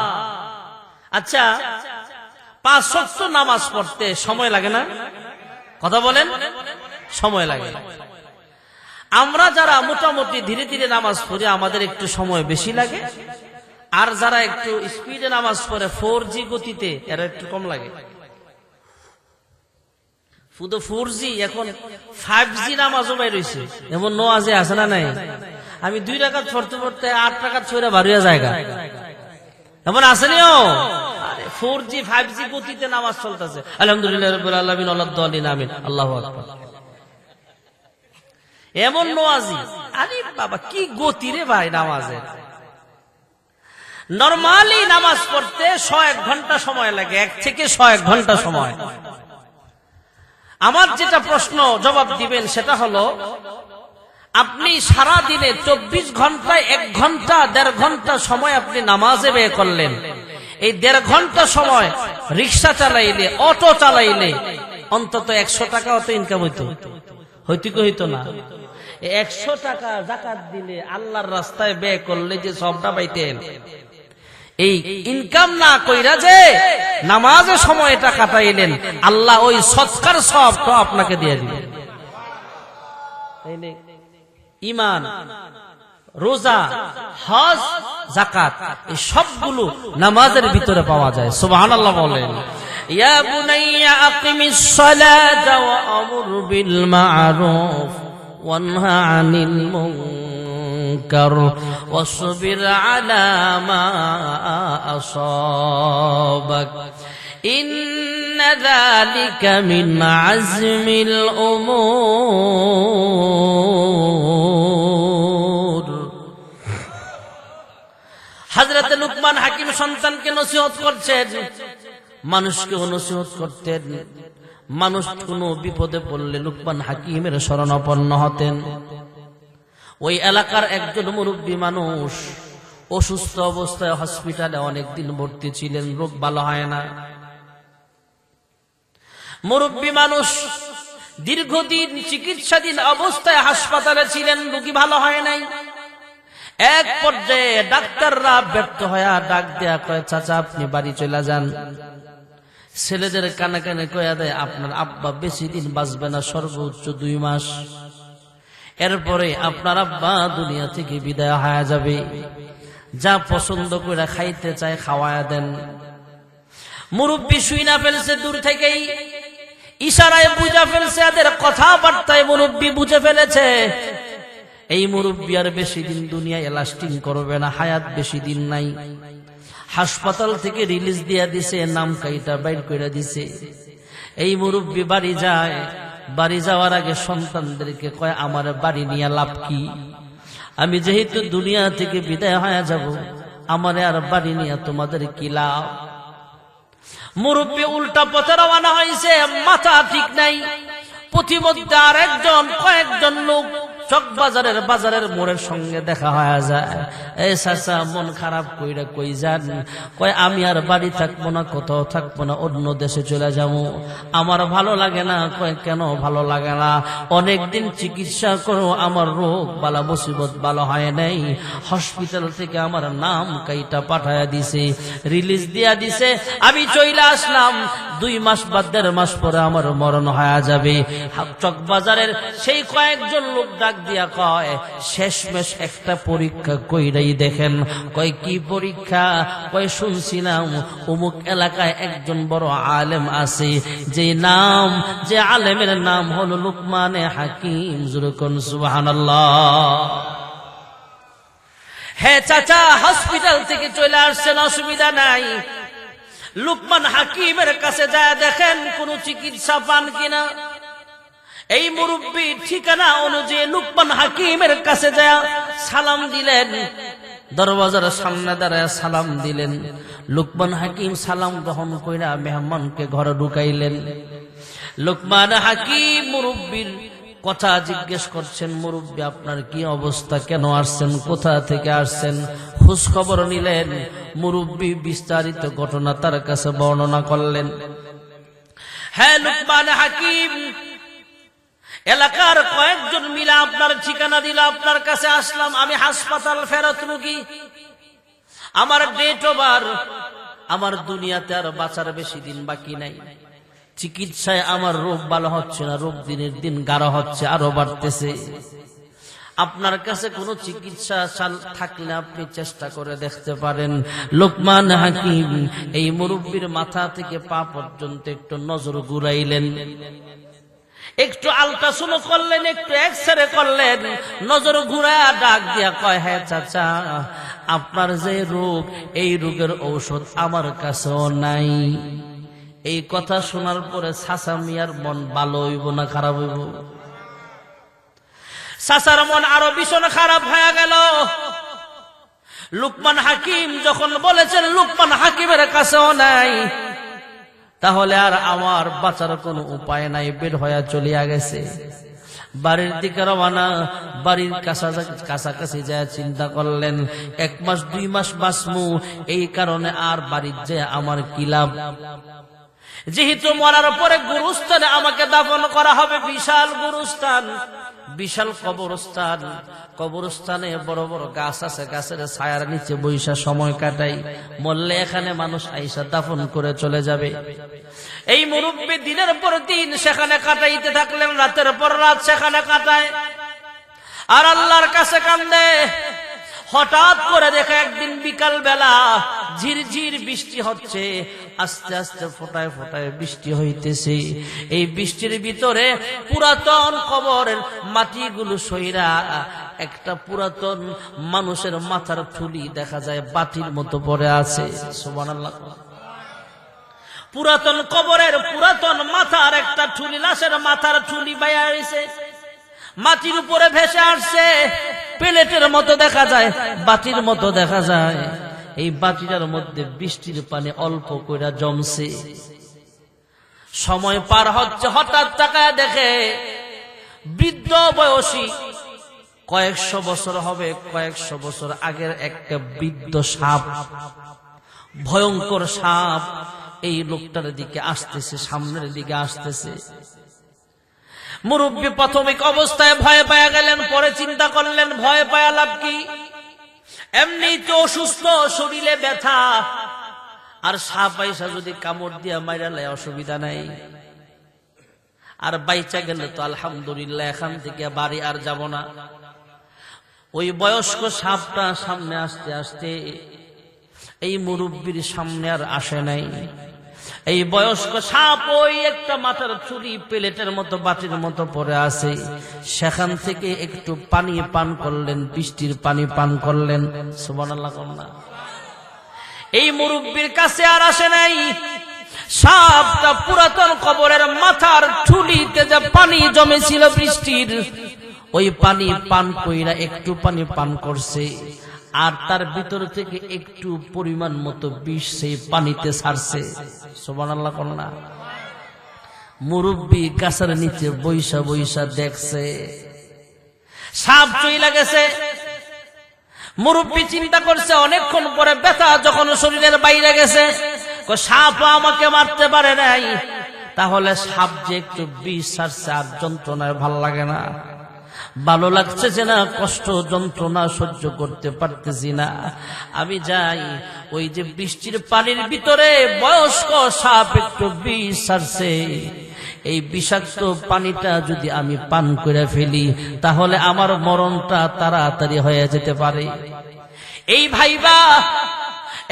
আচ্ছা 5 ওয়াক্ত নামাজ পড়তে সময় লাগে না? কথা বলেন, সময় লাগে। আমরা যারা মোটামুটি ধীরে ধীরে নামাজ পড়ি আমাদের একটু সময় বেশি লাগে, আর যারা একটু স্পিডে নামাজ পড়ে 4G গতিতে এরা একটু কম লাগে। শুধু 4G, এখন 5G নামাজও বাইর হইছে, এমন নওয়াজে আছে না নাই? আমি 2 রাকাত পড়তে পড়তে 8 রাকাত ছয়রা বাড়িয়া জায়গা এমন আসেনিও। আরে 4G 5G গতিতে নামাজ চলতেছে, আলহামদুলিল্লাহ রাব্বিল আলামিন ওয়ালাদ-দালিন আমিন, আল্লাহু আকবার। এমন নওয়াজি, আরে বাবা কি গতি রে ভাই নামাজে। নরমালি নামাজ পড়তে 101 ঘন্টা সময় লাগে, 1 থেকে 101 ঘন্টা সময়। আমার যেটা প্রশ্ন জবাব দিবেন সেটা হলো, আপনি সারা দিনে 24 ঘন্টায় 1 ঘন্টা 1.5 ঘন্টা সময় আপনি নামাজে ব্যয় করলেন। এই 1.5 ঘন্টা সময় রিক্সা চালাইলে, অটো চালাইলে অন্তত 100 টাকা অত ইনকাম হইতো, হইতো না? 100 টাকা যাকাত দিলে, আল্লাহর রাস্তায় ব্যয় করলে যে সবটা পাইতেন, এই ইনকাম না কইরা যে নামাজে সময়টা কাটাইলেন, আল্লাহ ওই সৎকার সবটা আপনাকে দিয়ে দিবেন। ঈমান, রোজা, হজ, যাকাত এই সবগুলো নামাজের ভিতরে পাওয়া যায়। সুবহানাল্লাহ বলেন। ইয়া বুনাইয়া আকিমিস সালাতা ওয়া আমুর বিল মা'রুফ ওয়ানহা আনিল মুনকার ওয়াসবির আলা মা আসাবাক ইন্না যালিকা মিন আজমিল উমুর। হযরত লুকমান হাকিম সন্তানকে নসিহত করছেন, মানুষকে নসিহত করতেন। মানুষ কোনো বিপদে পড়লে লুকমান হাকিমের শরণাপন্ন হতেন। ওই এলাকার একজন মুরব্বী মানুষ অসুস্থ অবস্থায় হসপিটালে অনেকদিন ভর্তি ছিলেন, রোগ ভালো হয় না। মুরব্বী মানুষ দীর্ঘদিন চিকিৎসাধীন অবস্থায় হাসপাতালে ছিলেন, রোগী ভালো হয় নাই। এক পর্যায়ে ডাক্তাররা ব্যর্থ হয়ে ডাক দেয়া কয়, চাচা আপনি বাড়ি চলে যান। ছেলেদের কানে কানে কয়া দেয়, আপনার আব্বা বেশি দিন বাঁচবে না, সর্বোচ্চ 2 মাস। এরপরে আপনার আব্বা দুনিয়া থেকে বিদায় হয়ে যাবে। যা পছন্দ করে খাইতে চায় খাওয়ায়া দেন। মুরব্বী শুইনা ফেলছে, দূর থেকেই ইশারায় বুঝা ফেলছে, এদের কথাবার্তায় মুরব্বী বুঝে ফেলেছে এই মুরব্বী আর বেশি দিন দুনিয়ায় লাস্টিং করবে না, হায়াত বেশি দিন নাই। হাসপাতাল থেকে রিলিজ দিয়া দিছে, নাম কাইটা বাইর করে দিছে। এই মুরব্বী বাড়ি যায়। বাড়ি যাওয়ার আগে সন্তানদেরকে কয়, আমার বাড়ি নিয়ে লাভ কি? আমি যেহেতু দুনিয়া থেকে বিদায় হয়ে যাব, আমার আর বাড়ি নিয়ে তোমাদের কি লাভ? মুরব্বী উল্টা পথে রওনা হয়েছে, মাথা ঠিক নাই। প্রতিমধ্যে আর কয়েকজন লোক বাজারের মোড়ের সঙ্গে দেখা হয়ে যায়। এই চাচা মন খারাপ কইরা কই যান? কয় আমি আর বাড়ি থাকবো না, কোথাও থাকবো না, অন্য দেশে চলে যাবো। আমার ভালো লাগে না। কয় কেন ভালো লাগে না? অনেকদিন চিকিৎসা করো, আমার রোগ বালা মুসিবত ভালো হয় নাই। হসপিটাল থেকে আমার নাম কাইটা পাঠায়া দিছে, রিলিজ দিয়া দিছে। আমি চইলা আসলাম। 2 মাস বা 1.5 মাস পরে আমার মরণ হয়ে যাবে। চকবাজারের সেই কয়েকজন লোক ডাক দিয়া কয়, শেষমেশ একটা পরীক্ষা কইরাই দেখেন। কয় কি পরীক্ষা? কয় শুনছিলাম অমুক এলাকায় একজন বড় আলেম আছে, যে আলেমের নাম হলো লুকমানে হাকিম। জুরকুন সুবহানাল্লাহ। হে চাচা, হসপিটাল থেকে চলে আসছেন, অসুবিধা নাই। লুকমান হাকিমের কাছে যায় দেখেন কোন চিকিৎসা পান কিনা। এই মুরব্বী ঠিকানা অনুযায়ী লুকমান হাকিমের কাছে যায় সালাম দিলেন। দরওয়াজার সামনে দাঁড়ায় সালাম দিলেন। লুকমান হাকিম সালাম গ্রহণ কইরা মেহমানকে ঘরে ঢুকাইলেন। লুকমান হাকিম মুরব্বীর কথা জিজ্ঞেস করছেন, মুরব্বী আপনার কি অবস্থা, কেন আসছেন, কোথা থেকে আসছেন, খোঁজ খবর নিলেন। মুরব্বী বিস্তারিত ঘটনা তার কাছে বর্ণনা করলেন। হ্যাঁ লুকমান হাকিম, এলাকার কয়েকজন মিলে আপনার ঠিকানা দিল, আপনার কাছে আসলাম। আমি হাসপাতাল ফেরত রোগী, আমার ডেট ওভার, আমার দুনিয়াতে আর বাঁচার বেশি দিন বাকি নাই। চিকিৎসায় আমার রোগ ভালো হচ্ছে না, রোগ দিনের দিন গাঢ় হচ্ছে, আরো বাড়তেছে। আপনার কাছে কোন চিকিৎসা থাকলে আপনি চেষ্টা করে দেখতে পারেন। লুকমান হাকিম এই মুরব্বীর মাথা থেকে পা পর্যন্ত একটু নজর ঘুরাইলেন, একটু আলট্রাসাউন্ড করলেন, একটু এক্সরে করলেন। নজর ঘুরায়া ডাক দিয়া কয়, হ্যাঁ চাচা আপনার যে রোগ, এই রোগের ঔষধ আমার কাছেও নাই। এই কথা শোনার পরে চাচা মিয়ার মন ভালো হইব না খারাপ হইব? চাচার মন আরো ভীষণ খারাপ হয়ে গেল। লুকমান হাকিম যখন বলেছেন লুকমান হাকিমের কাছেও নাই, তাহলে আর আমার বাঁচার কোনো উপায় নাই, বের হয়ে চলিয়া গেছে। বাড়ির দিকে রওনা। বাড়ির কাছাকাছি যায় চিন্তা করলেন 1 মাস 2 মাস বাঁচমু, এই কারণে আর বাড়ির যে আমার কি লাভ, যেহেতু মরার পরে গুরুস্থানে আমাকে দাফন করা হবে। বিশাল গুরুস্থান, বিশাল কবরস্থান। কবরস্থানে বড় বড় গাছ আছে, গাছের ছায়ার নিচে বৈশা সময় কাটাই। মরলে এখানে মানুষ আইসা দাফন করে চলে যাবে। এই মুরব্বী দিনের পর দিন সেখানে কাটাইতে থাকলেন, রাতের পর রাত সেখানে কাটায় আর আল্লাহর কাছে কান্দে। হঠাৎ করে দেখে একদিন বিকাল বেলা ঝিরঝির বৃষ্টি হচ্ছে, আস্তে আস্তে ফোটায় ফোটায় বৃষ্টি হইতেছে। এই বৃষ্টির ভিতরে পুরাতন কবরের মাটিগুলো সইরা একটা পুরাতন মানুষের মাথার থুলি দেখা যায় বাটির মতো পড়ে আছে। সুবহানাল্লাহ। পুরাতন কবরের পুরাতন মাথার একটা ঠুলি, লাশের মাথার ঠুলি বাইয়া হইছে, মাটির উপরে ভেসে আসছে। প্লেটের মতো দেখা যায়, বাটির মতো দেখা যায়। এই বাটিটার মধ্যে বৃষ্টির পানি অল্প কইরা জমছে। সময় পার হচ্ছে, হঠাৎ তাকায় দেখে বৃদ্ধ বয়সী, কয়েকশো বছর হবে, কয়েকশো বছর আগের একটা বৃদ্ধ সাপ, ভয়ঙ্কর সাপ এই লোকটার দিকে আসতেছে, সামনের দিকে আসতেছে। মুরব্বী প্রাথমিক অবস্থায় ভয় পায়া গেলেন, পরে চিন্তা করলেন ভয় পায়া লাভ কি, এমনি তো অসুস্থ, শরীরে ব্যথা, আর সাপ আইসা যদি কামড় দিয়া মাইরালে অসুবিধা নাই, আর বাইচা গেলে তো আলহামদুলিল্লাহ, এখান থেকে বাড়ি আর যাব না। ওই বয়স্ক সাপটা সামনে আসতে আসতে এই মুরব্বীর সামনে আর আসে নাই। এই বয়স্ক সাপ ওই একটা মাথার চুরি প্লেটের মতো বাটির মতো পড়ে আছে, সেখান থেকে একটু পানি পান করলেন, বৃষ্টির পানি পান করলেন। সুবহানাল্লাহ। এই মুরব্বীর কাছে আর আসে নাই। সাপটা পুরাতন কবরের মাথার ঠুলিতে যে পানি জমেছিল বৃষ্টির, ওই পানি পান কইরা একটু পানি পান করছে, আর তার ভিতর থেকে একটু পরিমাণ মতো বিষ সেই পানিতে ছাড়ছে। সুবহানাল্লাহ। না, মুরব্বী গাছের নিচে বৈশা বৈশা দেখছে সাপ চইলা গেছে। মুরব্বী চিন্তা করছে, অনেকক্ষণ পরে ব্যথা যখন শরীরের বাইরে গেছে, সাপ আমাকে মারতে পারে নাই, তাহলে সাপ যে একটু বিষ ছাড়ছে আর যন্ত্রণায় ভাল লাগে না, ভালো লাগছে যে না, কষ্ট যন্ত্রণা সহ্য করতে পারতেছি না, আমি যাই। ওই যে বৃষ্টির পানির ভিতরে বয়স্ক সাপ একটু বিষ ছাড়ছে, এই বিষাক্ত পানিটা যদি আমি পান করে ফেলি, তাহলে আমার মরণটা তাড়াতাড়ি হয়ে যেতে পারে। এই ভাইবা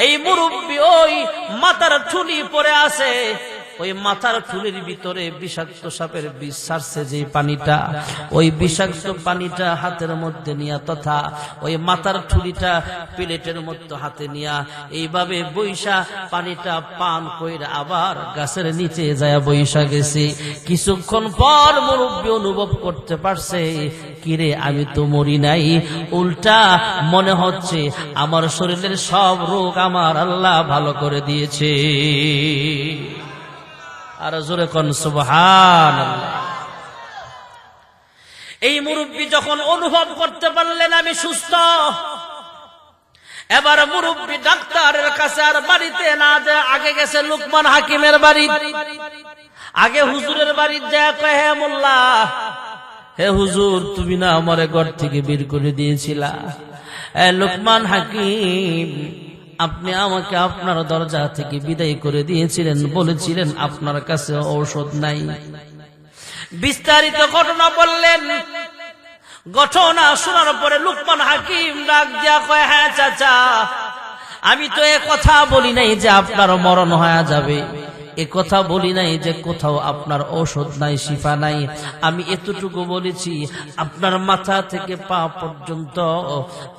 এই মুরব্বী ওই মাথার ঠুলি পরে আছে, ওই মাথার ঠুলির ভিতরে বিষাক্ত সাপের বিষ ছাড়ছে যে পানিটা, ওই বিষাক্ত পানিটা হাতের মধ্যে নিয়া, তথা ওই মাথার ঠুলিটা প্লেটের মধ্যে হাতে নিয়া এইভাবে বৈশা পানিটা পান কইরা আবার গাছের নিচে যায় বৈশা গেছে। কিছুক্ষণ পর মুরব্বী অনুভব করতে পারছে, কিরে আমি তো মরি নাই, উল্টা মনে হচ্ছে আমার শরীরের সব রোগ আমার আল্লাহ ভালো করে দিয়েছে। আর জোরে কোন সুবহানাল্লাহ। এই মুরব্বী যখন অনুভব করতে পারলেন আমি সুস্থ, এবার মুরব্বী ডাক্তারের কাছে আর বাড়িতে না যায়, আগে গেছে লুকমান হাকিমের বাড়ি। আগে হুজুরের বাড়ি যায়, কয় হে মোল্লা, হে হুজুর, তুমি না আমারে ঘর থেকে বের করে দিয়েছিলা, লুকমান হাকিম আপনি আমাকে আপনার দরজা থেকে বিদায় করে দিয়েছিলেন, বলেছিলেন আপনার কাছে ঔষধ নাই। বিস্তারিত ঘটনা বললেন। ঘটনা শোনার পরে লুকমান হাকিম ডাক দিয়া কয়, হ্যাঁ চাচা, আমি তো এ কথা বলি নাই যে আপনার মরণ হয়ে যাবে, এ কথা বলি নাই যে কোথাও আপনার ঔষধ নাই, শিফা নাই। আমি এতটুকু বলেছি, আপনার মাথা থেকে পা পর্যন্ত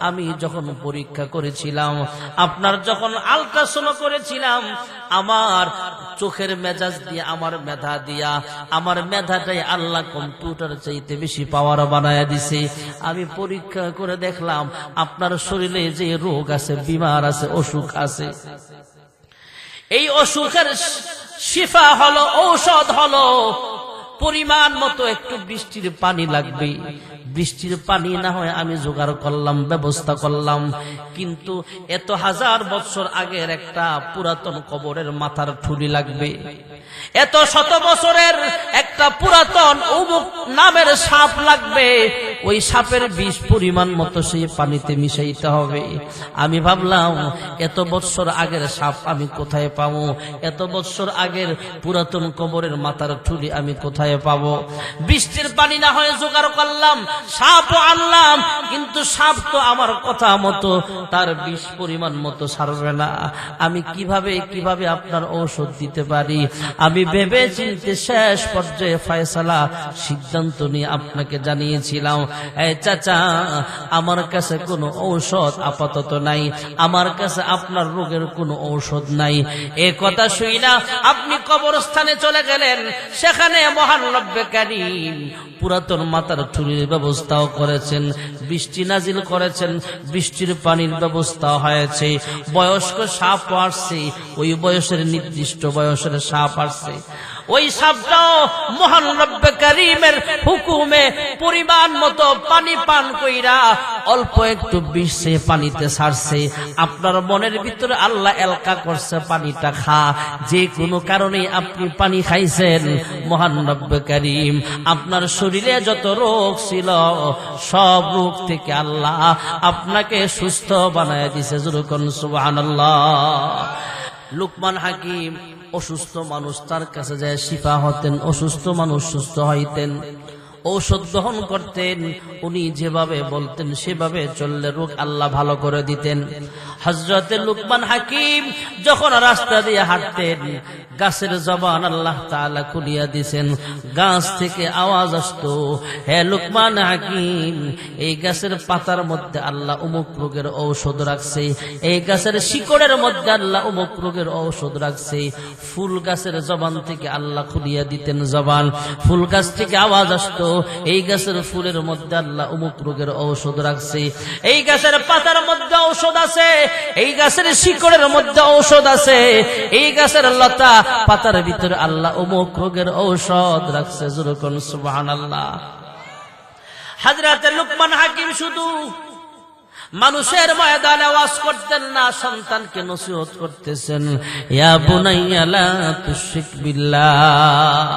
আমি যখন পরীক্ষা করেছিলাম, আপনার যখন আল্ট্রাসাউন্ড করেছিলাম, আমার চোখের মেজাজ দিয়ে, আমার মেধা দিয়া, আমার মেধাটাই আল্লাহ কম্পিউটার চাইতে বেশি পাওয়ার বানায়া দিছে। আমি পরীক্ষা করে দেখলাম আপনার শরীরে যে রোগ আছে, বিমার আছে, অসুখ আছে, এই অসুখের শিফা হলো, ঔষধ হলো পরিমাণ মতো একটু বৃষ্টির পানি লাগবে। বৃষ্টির পানি না হয় আমি জোগাড় করলাম, ব্যবস্থা করলাম, কিন্তু এত হাজার বছর আগের একটা পুরাতন কবরের মাথার ঠুলি লাগবে, এত শত বছরের একটা পুরাতন অমুক নামের সাপ লাগবে, ওই সাপের বিষ পরিমাণ মতো সেই পানিতে মিশাইতে হবে। আমি ভাবলাম এত বছর আগের সাপ আমি কোথায় পাবো, এত বছর আগের পুরাতন কবরের মাথার ঠুলি আমি কোথায় পাবো। বৃষ্টির পানি না হয় জোগাড় করলাম, সাপও আনলাম, কিন্তু সাপ তো আমার কথা মতো তার বিষ পরিমাণ মতো সারবে না। আমি কিভাবে আপনার ঔষধ দিতে পারি? আমি ভেবে চিনতে শেষ পর্যায়ে ফয়সালা, সিদ্ধান্ত নিয়ে আপনাকে জানিয়েছিলাম, এই চাচা, আমার কাছে কোনো ঔষধ আপাতত নাই, আমার কাছে আপনার রোগের কোনো ঔষধ নাই। এ কথা শুই না আপনি কবরস্থানে চলে গেলেন, সেখানে মহান রব্বে কারীম পুরাতন মাথার ঠুলির ব্যবস্থাও করেছেন, বৃষ্টি নাজিল করেছেন, বৃষ্টির পানির ব্যবস্থা হয়েছে, বয়স্ক সাপ আসছে, ওই বয়সের নির্দিষ্ট বয়সের সাপ আসছে। ওই সাপটাও মহান রব্বে কারীমের হুকুমে পরিমাণ মতো পানি পান কইরা অল্প একটু বিষ সে পানিতে ছাড়ছে। আপনার মনের ভিতরে আল্লাহ এলকা করছে, পানিটা খা। যে কোনো কারণে আপনি পানি খাইছেন, মহান রব্বে কারীম আপনার শরীরে যত রোগ ছিল সব রোগ থেকে আল্লাহ আপনাকে সুস্থ বানায় দিছে। যেরকম সুবহানাল্লাহ। লুকমান হাকিম অসুস্থ মানুষ তার কাছে যায় শিফা হতেন, অসুস্থ মানুষ সুস্থ হইতেন, ঔষধ গ্রহণ করতেন। উনি যেভাবে বলতেন সেভাবে চললে রোগ আল্লাহ ভালো করে দিতেন। হযরতে লুকমান হাকিম যখন রাস্তা দিয়ে হাঁটতেন, গাছের জবান আল্লাহ তাআলা খুলিয়া দিয়েছেন, গাছ থেকে আওয়াজ আসতো, হে লুকমান হাকিম, এই গাছের পাতার মধ্যে আল্লাহ অমুক রোগের ঔষধ রাখছে, এই গাছের শিকড়ের মধ্যে আল্লাহ অমুক রোগের ঔষধ রাখছে। ফুল গাছের জবান থেকে আল্লাহ খুলিয়া দিতেন জবান, ফুল গাছ থেকে আওয়াজ আসতো, এই গাছের ফুলের মধ্যে আল্লাহ অমুক রোগের ঔষধ রাখছে, এই গাছের পাতার মধ্যে ঔষধ আছে, এই গাছের শিকড়ের মধ্যে ঔষধ আছে, এই গাছের লতা পাতার ভিতরে আল্লাহ অমুক রোগের ঔষধ রাখছে। যেরকম সুবহানাল্লাহ। হযরত লুকমান হাকিম শুধু মানুষের ময়দানে ওয়াজ করতেন না, সন্তানকে নসিহত করতেছেন, ইয়া বুনাইয়া লা তুশরিক বিল্লাহ।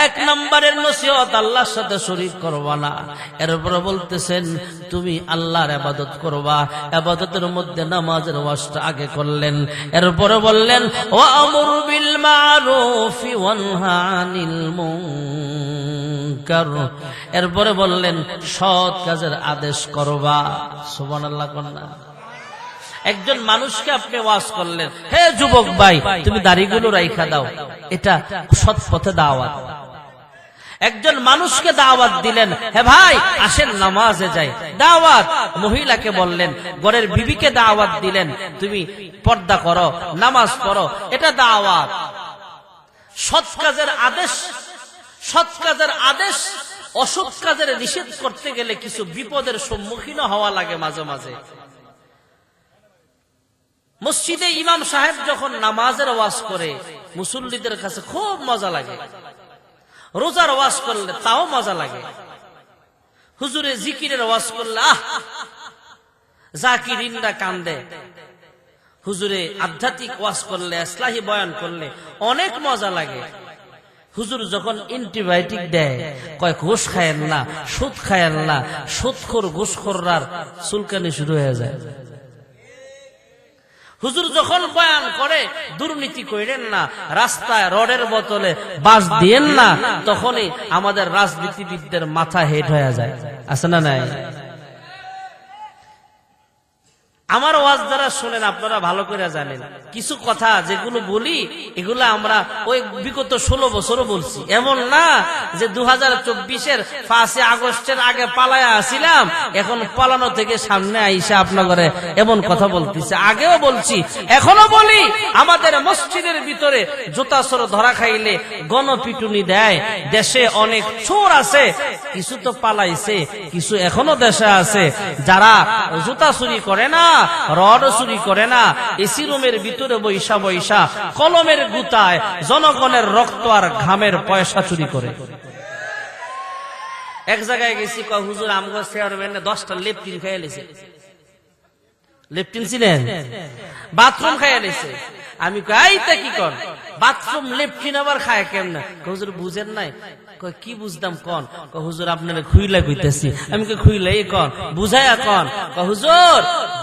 এক নম্বরের নসিহত, আল্লাহর সাথে শরীক করবা না। এরপরে বলতেছেন তুমি আল্লাহর ইবাদত করবা, ইবাদতের মধ্যে নামাজের ওয়াজটা আগে করলেন। এরপরে বললেন ওয়া আমরু বিল মারুফি ওয়ানহা আনিল মুনকার। এরপরে বললেন সৎ কাজের আদেশ করবা। সুবহানাল্লাহ। কন্যা একজন মানুষকে আপনি ওয়াজ করলেন, হে যুবক ভাই তুমি দাড়িগুলো রাইখা দাও, এটা সৎ পথে দাওয়াত। একজন মানুষকে দাওয়াত দিলেন, হে ভাই আসেন নামাজে যাই, দাওয়াত। মহিলাকে বললেন, ঘরের বিবিকে দাওয়াত দিলেন, তুমি পর্দা করো, নামাজ পড়ো, এটা দাওয়াত। সৎ কাজের আদেশ, সৎ কাজের আদেশ, অসৎ কাজের নিষেধ করতে গেলে কিছু বিপদের সম্মুখীন হওয়া লাগে মাঝে মাঝে। মসজিদে ইমাম সাহেব যখন নামাজের ওয়াজ করে মুসল্লিদের কাছে খুব মজা লাগে, রোজার ওয়াজ করলে তাও মজা লাগে, হুজুরে জিকিরের ওয়াজ করলে জাকিরিনরা কান্দে, হুজুরে আধ্যাত্মিক ওয়াজ করলে, ইসলাহি বয়ান করলে অনেক মজা লাগে। হুজুর যখন অ্যান্টিবায়োটিক দেয়, কয় ঘুষ খায়েন না, সুদ খায়েন না, সুদখোর ঘুষখোররার চুলকানি শুরু হয়ে যায়। হুজুর যখন বয়ান করে দুর্নীতি করেন না, রাস্তায় রডের বোতলে বাস দিয়েন না, তখনই আমাদের রাজনীতিবিদদের মাথা হেট হয়ে যায়। আছে না নাই? আমার ওয়াজ যারা শোনেন আপনারা ভালো করে জানেন, কিছু কথা যেগুলো বলি এগুলো আমরা ওই বিগত 16 বছরও বলছি। এমন না যে 2024-এর 5 আগস্টের আগে পালায়া আসিলাম, এখন পালানো থেকে সামনে আইসা আপনাদের এমন কথা বলতেছে। আগেও বলছি, এখনো বলি, আমাদের মসজিদের ভিতরে জুতা চোর ধরা খাইলে গণপিটুনি দেয়। দেশে অনেক চোর আছে, কিছু তো পালাইছে, কিছু এখনো দেশে আছে যারা জুতা চুরি করে না, রড চুরি করে না, এসি রুমের ভিতরে বৈশা বৈশা কলমের গুতায় জনগণের রক্ত আর ঘামের পয়সা চুরি করে। এক জায়গায় গেছি, হুজুর আমগো চেয়ারম্যানে 10টা লেপটিন খাইয়া লেছে। লেপটিন ছিলেন, বাথরুম খাইয়া লেছে। আমি কাইতে কি কর, বাথরুম লেপটিন আবার খায় কেমন? হুজুর বুঝেন নাই? কি বুঝতাম কন? হুজুর আপনার খুইলা কইতেছি। আমি খুইলা এই কন, বুঝাইয়া কন। হুজুর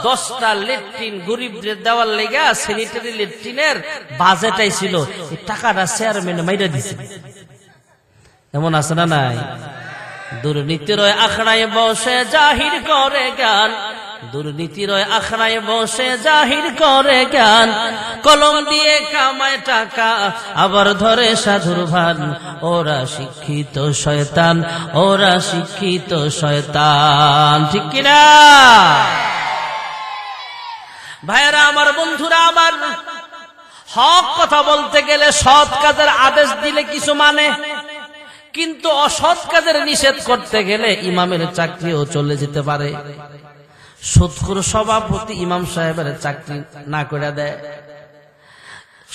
10টা লেট্রিন গরিবদের দেওয়ার লেগা স্যানিটারি লেট্রিনের বাজেটাই ছিল, এই টাকাটা চেয়ারম্যানে মাইরা দিছে। এমন আছে না নাই? দুর্নীতির আখড়ায় বসে জাহির করে জ্ঞান, দুর্নীতির আখড়ায় বসে জাহির করে জ্ঞান, কলম দিয়ে কামায় টাকা আবার ধরে সাধুর ভান। ওরা শিক্ষিত শয়তান, ওরা শিক্ষিত শয়তান। ঠিক কিনা ভাইরা আমার, বন্ধুরা আমার, হক কথা বলতে গেলে সৎ কাজের আদেশ দিলে কিছু মানে, কিন্তু অসৎ কাজের নিষেধ করতে গেলে ইমামের চাকরিও চলে যেতে পারে। সুদখোর সভাপতি ইমাম সাহেবের চাকরি না করে দেয়।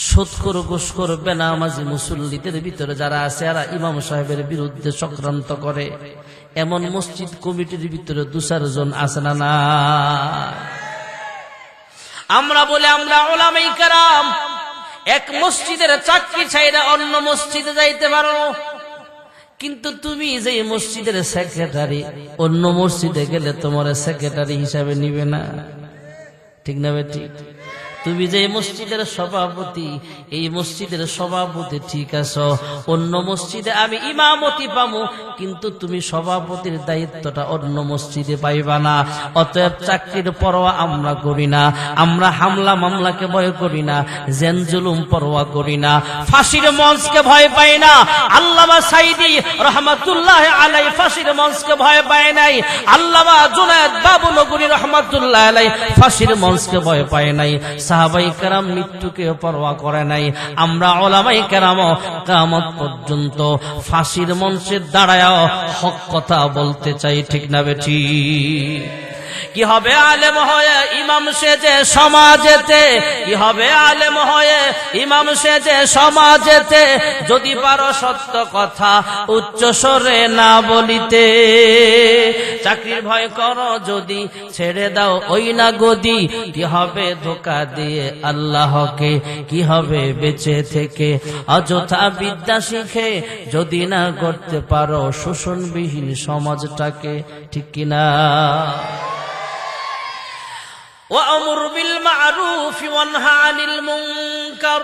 সুদখোর ঘুষখোর বেনামাজি মুসল্লিদের ভিতরে যারা আছে এরা ইমাম সাহেবের বিরুদ্ধে চক্রান্ত করে। এমন মসজিদ কমিটির ভিতরে 2-4 জন আছে না না? আমরা বলে আমরা উলামায়ে কেরাম এক মসজিদের চাকরি ছাইরা অন্য মসজিদে যাইতে পারো, কিন্তু তুমি যে মসজিদের সেক্রেটারি, অন্য মসজিদে গেলে তোমার সেক্রেটারি হিসাবে নিবে না। ঠিক না বেটি? তুমি যে মসজিদের সভাপতি, এই মসজিদের সভাপতি ঠিক আছো, অন্য মসজিদে আমি ইমামতি পাবো, কিন্তু তুমি সভাপতির দায়িত্বটা অন্য মসজিদে পাইবা না। অতএব চাকরির পরোয়া আমরা করি না, আমরা হামলা মামলাকে ভয় করি না, জেন জুলুম পরোয়া করি না, ফাঁসির মঞ্চকে ভয় পাই না। আল্লামা সাইদি রহমাতুল্লাহ আলাইহি ফাঁসির মঞ্চকে ভয় পায় নাই, আল্লামা জুনায়েদ বাবুনগরী রহমাতুল্লাহ আলাইহি ফাঁসির মঞ্চকে ভয় পায় নাই, সাহাবায়ে কেরাম মৃত্যুকে পরোয়া করে নাই। আমরা উলামায়ে কেরাম কিয়ামত পর্যন্ত ফাঁসির মঞ্চে দাঁড়ায় হক কথা বলতে চাই। ঠিক না বেটি? কি হবে আলেম হয়ে ইমাম সেজে সমাজেতে, কি হবে আলেম হয়ে ইমাম সেজে সমাজেতে, যদি পারো সত্য কথা উচ্চ স্বরে না বলিতে। চাকরির ভয় করো যদি ছেড়ে দাও ওই না গদি, কি হবে ধোঁকা দিয়ে আল্লাহকে, কি হবে বেঁচে থেকে অযথা বিদ্যা শিখে, যদি না করতে পারো শোষণবিহীন সমাজটাকে। ঠিক কিনা? ওয়া'মুর বিল মা'রুফ ওয়ানহা আনিল মুনকার।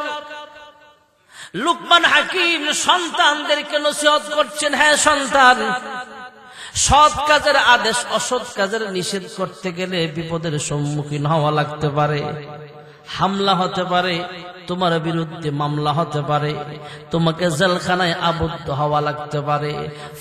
লুকমান হাকিম সন্তানদেরকে নসিহত করছেন, হ্যাঁ সন্তান, সৎ কাজের আদেশ অসৎ কাজের নিষেধ করতে গেলে বিপদের সম্মুখীন হওয়া লাগতে পারে, হামলা হতে পারে, তোমার বিরুদ্ধে মামলা হতে পারে, তোমাকে জেলখানায় আবদ্ধ হওয়া লাগতে পারে,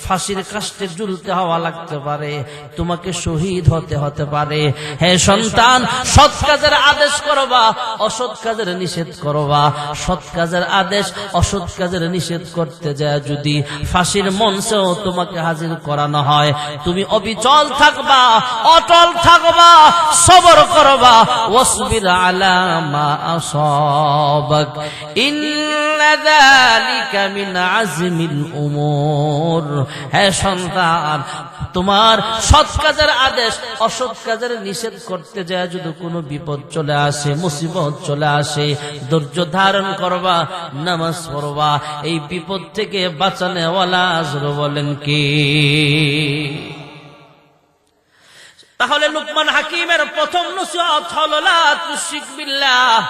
ফাঁসির কাস্টে ঝুলতে হওয়া লাগতে পারে, তোমাকে শহীদ হতে পারে। হে সন্তান, সৎ কাজের আদেশ করবা, অসৎ কাজের নিষেধ করবা। সৎ কাজের আদেশ অসৎ কাজের নিষেধ করতে যায় যদি ফাঁসির মঞ্চেও তোমাকে হাজির করানো হয়, তুমি অবিচল থাকবা, অটল থাকবা, সবর করবা। ওয়াসবির আলা মা আসাবাক ইন্না যালিকা মিন আজমিল উমুর। হে সন্তান, তোমার সৎ কাজের আদেশ অসৎ কাজের নিষেধ করতে যায় যদি কোনো বিপদ চলে আসে, মুসিবত চলে আসে, ধৈর্য ধারণ করবা, নামাজ পড়বা। এই বিপদ থেকে বাঁচানে ওয়ালা আজর বলেন কি? তাহলে লুকমান হাকিমের প্রথম নসিহত হলো লা তুশরিক বিল্লাহ,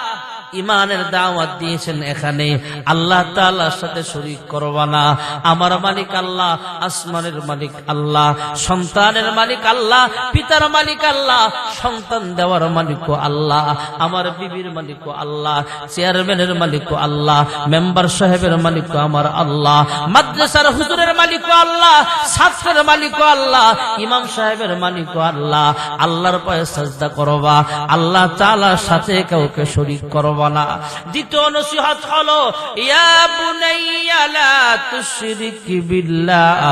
ইমানের দাওয়াত দিয়েছেন, এখানে আল্লাহ তাআলার সাথে শরীক করবা না। আমার মালিক আল্লাহ, আসমানের মালিক আল্লাহ, সন্তানের মালিক আল্লাহ, পিতার মালিক আল্লাহ, সন্তান দেওয়ার মালিকও আল্লাহ, আমার বিবির মালিকও আল্লাহ, চেয়ারম্যানের মালিকও আল্লাহ, মেম্বার সাহেবের মালিকও আমার আল্লাহ, মাদ্রাসার হুজুরের মালিকও আল্লাহ, ছাত্রের মালিকও আল্লাহ, ইমাম সাহেবের মালিকও আল্লাহ। আল্লাহর পায়ে সাজদা করবা, আল্লাহ তাআলার সাথে কাউকে শরীক করবা না। দ্বিতীয় নসিহত হলো ইয়া বুনাইয়া লা তুশরিক বিল্লাহ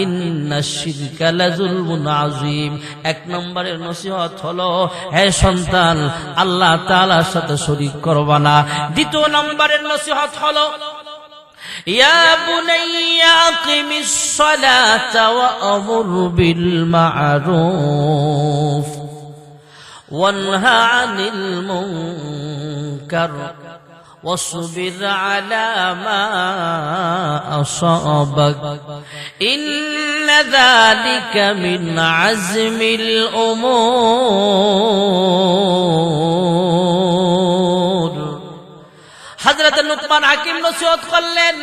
ইন্নাশ শিরকা লাযুলমুন আযীম। এক নম্বরের নসিহত হলো হে সন্তান, আল্লাহ তাআলার সাথে শরীক করবা না। দ্বিতীয় নম্বরের নসিহত হলো ইয়া বুনাইয়া আকিমিস সালাতা ওয়া আমুর বিল মা'রুফ وانهى عن المنكر واصبر على ما أصابك إن ذلك من عزم الأمور। হযরত লুকমান হাকিম নসিহত করলেন,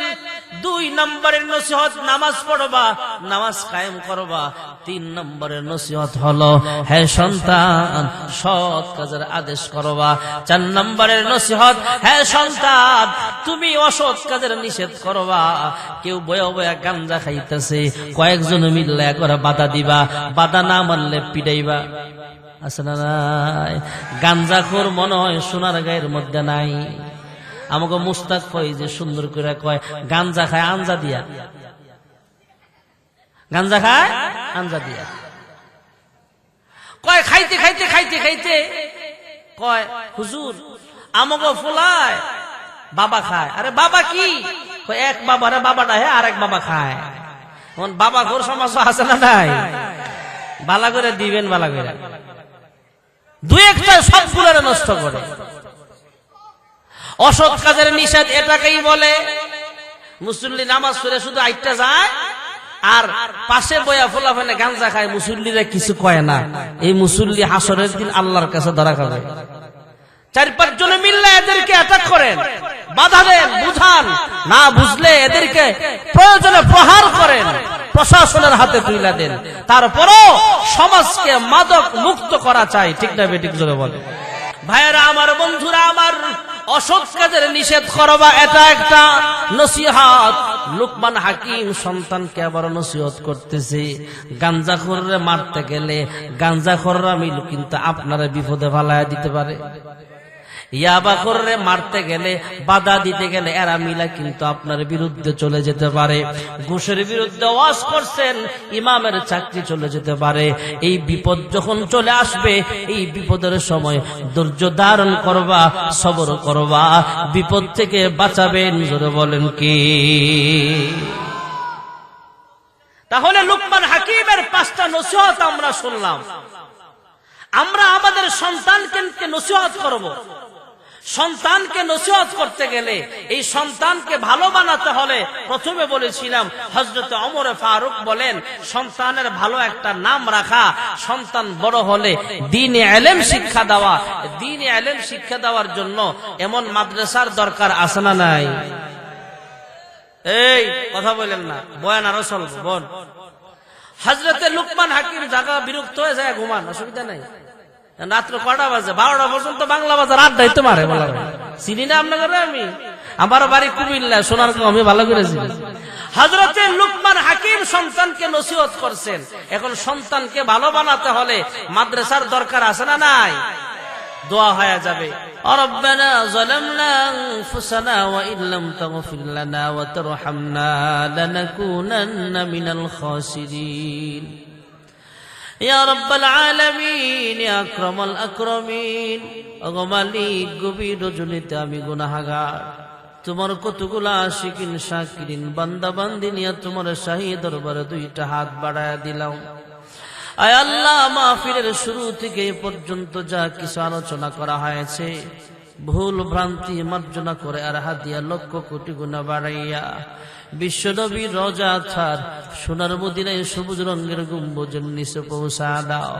2 নম্বরের নসিহত নামাজ পড়বা, নামাজ কায়েম করবা। 3 নম্বরের নসিহত হলো হে সন্তান, সৎ কাজের আদেশ করবা। 4 নম্বরের নসিহত হে সন্তান, তুমি অসৎ কাজের নিষেধ করবা। কেউ বয়া বয়া গাঞ্জা খাইতেছে, কয়েকজন মিললে একবার বাধা দিবা, বাধা না মানলে পিটাইবা। আছে না নাই? গাঞ্জাখোর মনে হয় সোনার গায়ের মধ্যে নাই। আমাকে মুস্তাক ফয়েজে সুন্দর করে কয় গাঞ্জা খায় আঞ্জা দিয়া, গাঞ্জা খায় আঞ্জা দিয়া। কয় খাইতে খাইতে খাইতে খাইতে কয় হুজুর আমাকে ফুলায় বাবা খায়। আরে বাবা কি? এক বাবা, রে বাবাটা হে আর এক বাবা খায়। বাবা ঘোর সমাজ আছে না নাই? বালা করে দিবেন, বালা করে 2-1টা সবগুলো নষ্ট করে। অসৎ কাজের নিষেধ এটাকেই বলে। মুসল্লি নামাজ পড়ে শুধু আইটা যায় আর পাশে বয়া ফোলা ফেলে গাঞ্জা খায়, মুসল্লিরা কিছু কয় না। এই মুসল্লি হাসরের দিন আল্লাহর কাছে ধরা খাবে। 4-5 জনে মিললে এদেরকে অ্যাটাক করেন, বাধা দেন, বুঝান, না বুঝলে এদেরকে প্রয়োজনে প্রহার করেন, প্রশাসনের হাতে তুলে দেন। তারপরও সমাজকে মাদক মুক্ত করা চাই। ঠিক না বেঠিক জোরে বলে? ভাইয়েরা আমার, বন্ধুরা আমার, অসৎ কাজের নিষেধ করবা, এটা একটা নসিহত। লুকমান হাকিম সন্তানকে আবার নসিহত করতেছে, গাঞ্জাখোররে মারতে গেলে গাঞ্জাখোররা মিল কিন্তু আপনারা বিপদে ফালায়া দিতে পারে। ইয়াবাখোররে মারতে গেলে, বাধা দিতে গেলে এরা মিলা কিন্তু আপনার বিরুদ্ধে চলে যেতে পারে। ঘুষের বিরুদ্ধে ওয়াজ করছেন, ইমামের চাকরি চলে যেতে পারে। এই বিপদ যখন চলে আসবে, এই বিপদের সময় ধৈর্য ধারণ করবা, সবর করবা, বিপদ থেকে বাঁচাবেন। জোরে বলেন কি? তাহলে লুকমান হাকিমের 5টা নসিহত আমরা শুনলাম। আমরা আমাদের সন্তানকে নসিহত করব। সন্তানকে নসিহত করতে গেলে, এই সন্তানকে ভালো বানাতে হলে, প্রথমে বলেছিলাম হযরত ওমর ফারুক বলেন সন্তানের ভালো একটা নাম রাখা, সন্তান বড় হলে দ্বীনে ইলম শিক্ষা দেওয়া। দ্বীনে ইলম শিক্ষা দেওয়ার জন্য এমন মাদ্রাসার দরকার আছে না নাই? এই কথা বলেন না, বয়ান আরো চলবে। বোন, হযরতে লুকমান হাকিম জায়গা বিরক্ত হয়ে যায়, ঘুমান, অসুবিধা নাই। রাত্র 12টা বাজে, 12টা পর্যন্ত বাংলা বাজার আড্ডাই তো মারে। বলা চিনি না আপনাকে আমি, আমার বাড়ি কুমিল্লা, সোনার আমি ভালো করেছি। হযরতে লুকমান হাকিম সন্তানকে নসিহত করছেন। এখন সন্তানকে ভালো বানাতে হলে মাদ্রাসার দরকার আছে না নাই? দোয়া হয়ে যাবে, রব্বানা যালামনা আনফুসানা ওয়া ইল্লাম তাগফির লানা ওয়া তারহামনা লানাকুনান্না মিনাল খাসিরিন। ইয়া রাব্বাল আলামিন, ইয়া আকরামাল আকরামিন। ওগো মালিক, গভীর রজনীতে আমি গুনাহগার, তোমার কতগুলা আশিকিন শাকিরিন বান্দা বান্দি নিয়ে তোমার শাহী দরবারে 2টা হাত বাড়ায়া দিলাম। আয় আল্লাহ, মাহফিলের শুরু থেকে এ পর্যন্ত যা কিছু আলোচনা করা হয়েছে, ভুল ভ্রান্তি মার্জনা করে আর হাদিয়া লক্ষ কোটি গুণা বাড়াইয়া বিশ্বনবী রওজা ছাড় সোনার মদিনায় সবুজ রঙের গম্বুজের নিচে পৌঁছা দাও।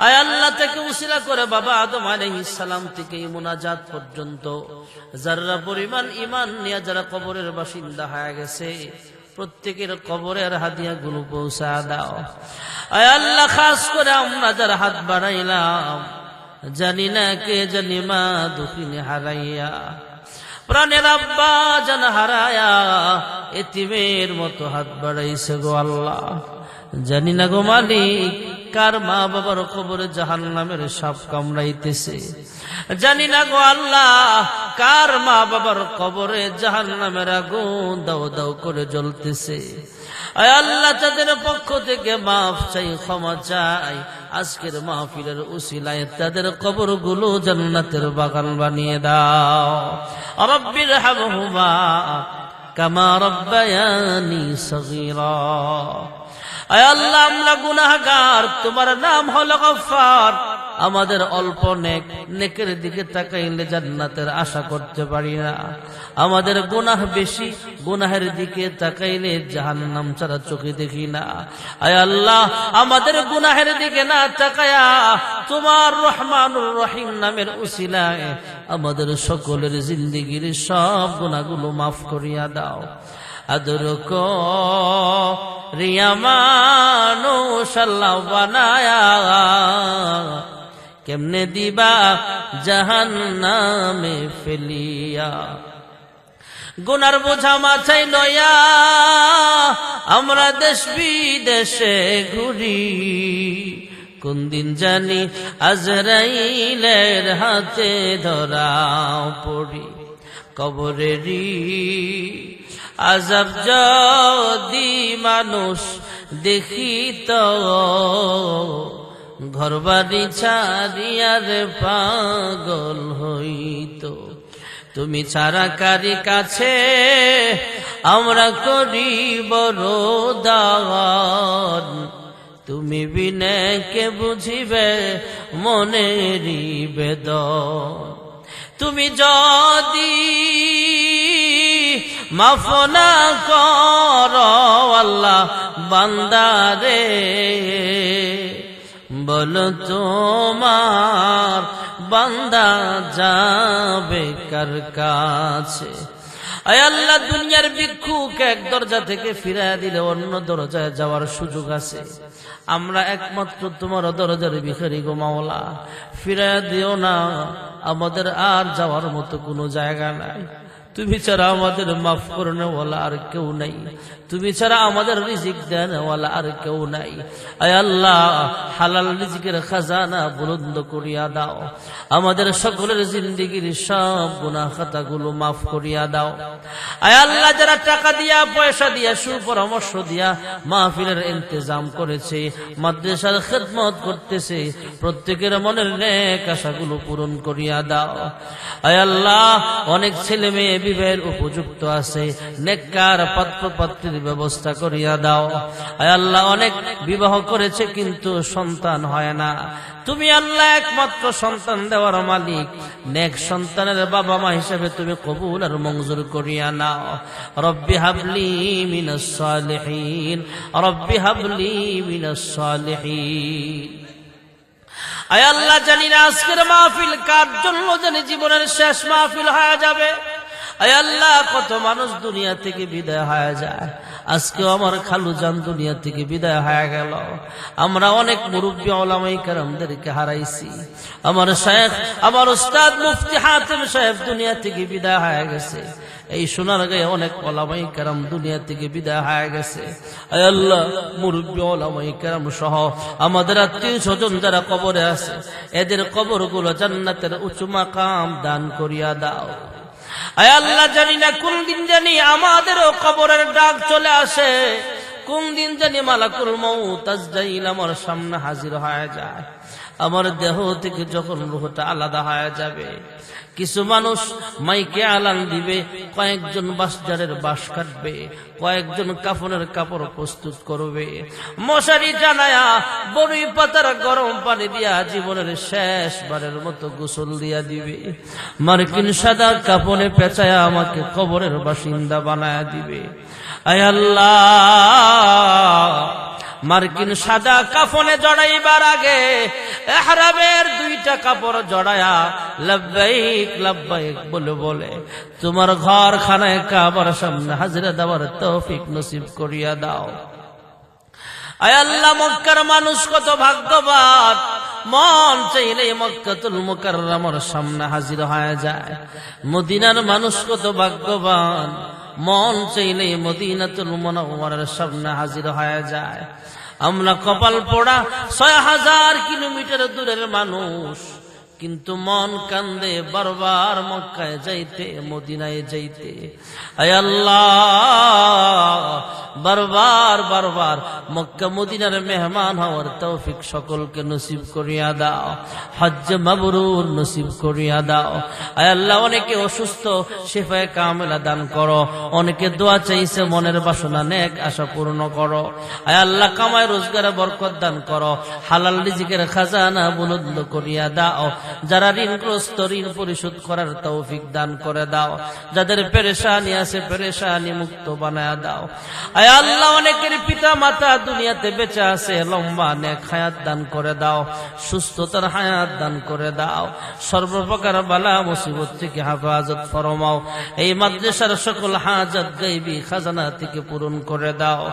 আয় আল্লাহ থেকে উসিলা করে বাবা আদম আলাইহিস সালাম থেকে এই মুনাজাত পর্যন্ত যারা পরিমাণ ঈমান নিয়ে যারা কবরের বাসিন্দা হয়ে গেছে প্রত্যেকের কবরের হাদিয়া গুলো পৌঁছা দাও। আয় আল্লাহ খাস করে আমরা যারা হাত বাড়াইলাম জানি না কে জানি মা দুঃখিনী হারাইয়া প্রাণের আব্বা জান হারায়া এতিমের মতো হাত বাড়াইছে গো আল্লাহ। জানি না গো মালিক কার মা বাবার কবরে জাহান্নামের সাপ কামড়াইতেছে। জানি না গো আল্লাহ কার মা বাবার কবরে জাহান্নামের আগুন দাও দাও করে জ্বলতেছে। আয় আল্লাহ তাদের পক্ষ থেকে মাফ চাই, ক্ষমা চাই। আজকের মাহফিলের উসিলায় তাদের কবরগুলো জান্নাতের বাগান বানিয়ে দাও। রব্বির হামহুমা কামা রব্বায়ানি সগীরা। আয় আল্লাহ আমরা গুনাহগার, তোমার নাম হলো গফফার। আমাদের অল্প নেকের দিকে তাকাইলে জান্নাতের আশা করতে পারি না। আমাদের গুনাহ বেশি, গুনাহের দিকে তাকাইলে জাহান্নাম ছাড়া চোখে দেখি না। আয় আল্লাহ আমাদের গুনাহের দিকে না তাকায়া তোমার রহমানুর রহিম নামের উসিলায় আমাদের সকলের জিন্দেগির সব গুনাহগুলো মাফ করিয়া দাও। আদর করিয়া মানুষ আল্লাহ বানায়া কেমনে দিবা জাহান্নামে ফেলিয়া। গুনার বোঝা মাথায় লয়া আমরা দেশ বিদেশে ঘুরি, কোন দিন জানি আজরাইলের হাতে ধরা পড়ি। কবরেরই আযাব যদি মানুষ দেখিত ঘরবাড়ি ছাড়িয়ার পাগল হইত। তুমি ছাড়া কারি কাছে আমরা করি বড় দাওয়াত, তুমি বিনে কে বুঝিবে মনেরই বেদন। তুমি যদি মাফ না করো আল্লাহ বান্দারে, বলো তোমার বান্দা যাবে কার কাছে। আয় আল্লাহ দুনিয়ার ভিক্ষুক এক দরজা থেকে ফিরাইয়া দিলে অন্য দরজায় যাওয়ার সুযোগ আছে। আমরা একমাত্র তোমার দরজার ভিখারি গো মাওলা, ফিরাইয়া দিও না, আমাদের আর যাওয়ার মতো কোনো জায়গা নাই। তুমি ছাড়া আমাদের মাফ করনেওয়ালা আর কেউ নাই, তুমি ছাড়া আমাদের রিজিক দেনওয়ালা আর কেউ নাই। আয় আল্লাহ হালাল রিজিকের খাজানা বুলন্দ করিয়া দাও। আমাদের সকলের জিন্দেগির সব গুনাহ খাতাগুলো মাফ করিয়া দাও। আয় আল্লাহ যারা টাকা দিয়া পয়সা দিয়া সুপরামর্শ দিয়া মাহফিলের ইন্তজাম করেছে, মাদ্রাসার খেদমত করতেছে, প্রত্যেকের মনের নেক আশাগুলো পূরণ করিয়া দাও। আয় আল্লাহ অনেক ছেলে মেয়ে বিবাহের উপযুক্ত আছে, নেককার পাত্র পাত্রীর ব্যবস্থা করিয়া দাও। আয় আল্লাহ অনেক বিবাহ করেছে কিন্তু সন্তান হয় না, তুমি আল্লাহ একমাত্র সন্তান দেওয়ার মালিক। নেক সন্তানের বাবা মা হিসেবে তুমি কবুল আর মঞ্জুর করিয়া নাও। রব্বি হাবলি মিনাস সালিহিন, রব্বি হাবলি মিনাস সালিহিন। আয় আল্লাহ জানি না আজকের মাহফিল কার জন্য জানি জীবনের শেষ মাহফিল হয়ে যাবে। আয় আল্লাহ কত মানুষ দুনিয়া থেকে বিদায় হয়ে যায়, আজকেও আমার খালু জান দুনিয়া থেকে বিদায় হয়ে গেল। আমরা অনেক মুরব্বী উলামায়ে কেরামদেরকে হারাইছি। আমার শায়েখ আমার উস্তাদ মুফতি হাতেম সাহেব দুনিয়া থেকে বিদায় হয়ে গেছে। এই সোনারগাঁয়ে অনেক উলামায়ে কেরাম দুনিয়া থেকে বিদায় হয়ে গেছে। আয় আল্লাহ মুরব্বী উলামায়ে কেরাম সহ আমাদের আত্মীয় স্বজন যারা কবরে আছে এদের কবরগুলো জান্নাতের উঁচু মাকাম দান করিয়া দাও। আয় আল্লাহ জানি না কোন দিন জানি আমাদেরও কবরের ডাক চলে আসে, কোন দিন জানি মালাকুল মউত আজরাইল আমার সামনে হাজির হয়ে যায়। আমার দেহ থেকে যখন রূহটা আলাদা হয়ে যাবে, কিছু মানুষ মাইকে আলান দিবে, কয়েকজন বাঁশঝাড়ের বাঁশ কাটবে, কয়েকজন কাফনের কাপড় প্রস্তুত করবে, মশারি টানায়া বড়ই পাতার গরম পানি দিয়া জীবনের শেষবারের মতো গোসল দিয়া দিবে, মার্কিন সাদা কাপড়ে পেঁচায়া আমাকে কবরের বাসিন্দা বানায়া দিবে। আয় আল্লাহ মার্কিন সাদা কাফনে জড়াইবার আগে ইহরামের দুইটা কাপড় জড়ায়া লব্বাইক লব্বাইক বলে বলে তোমার ঘর খানায় কাবার সামনে হাজিরা দেওয়ার তৌফিক নসিব করিয়া দাও। আয় আল্লাহ, মক্কার মানুষ কত ভাগ্যবান, মন চাইলে মক্কাতুল মুকাররমার সামনে হাজির হয়ে যায়। মদিনার মানুষ কত ভাগ্যবান, মন চাইলে মদিনাতুল মুনাওয়ারার সামনে হাজির হয়ে যায়। আমরা কপাল পোড়া ৬০০০ কিলোমিটার দূরের মানুষ, কিন্তু মন কান্দে বারবার মক্কায় যাইতে, মদিনায় যাইতে। আয় আল্লাহ, বারবার বারবার মক্কা মদিনার মেহমান হওয়ার তৌফিক সকলকে নসিব করিয়া দাও, হজ্জ মাবরুর নসিব করিয়া দাও। আয় আল্লাহ, অনেকে অসুস্থ, শিফায়ে কামেলা দান করো। অনেকে দোয়া চাইছে, মনের বাসনা নেক আশা পূর্ণ করো। আয় আল্লাহ, কামায় রোজগারে বরকত দান করো, হালাল রিজিকের খাজানা বুলন্দ করিয়া দাও। যারা ঋণগ্রস্ত, ঋণ পরিশোধ করার তৌফিক দান করে দাও। যাদের পেরেশানি আছে, পেরেশানি মুক্ত বানায়া দাও। আয় আল্লাহ, অনেকের পিতা মাতা দুনিয়াতে বেঁচে আছে, লম্বা নেক হায়াত দান করে দাও, সুস্থতার হায়াত দান করে দাও। সর্বপ্রকার বালা মুসিবত থেকে হেফাজত ফরমাও। এই মাদ্রাসার সকল হাজাত গায়বী খাজানা থেকে পূরণ করে দাও।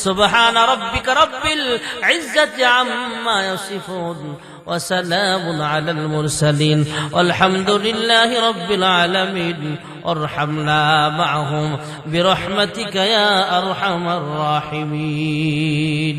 সুবহান রাব্বিকা রাব্বিল ইজ্জাতি আম্মা ইয়াসিফুন وسلام على المرسلين والحمد لله رب العالمين وارحمنا معهم برحمتك يا أرحم الراحمين.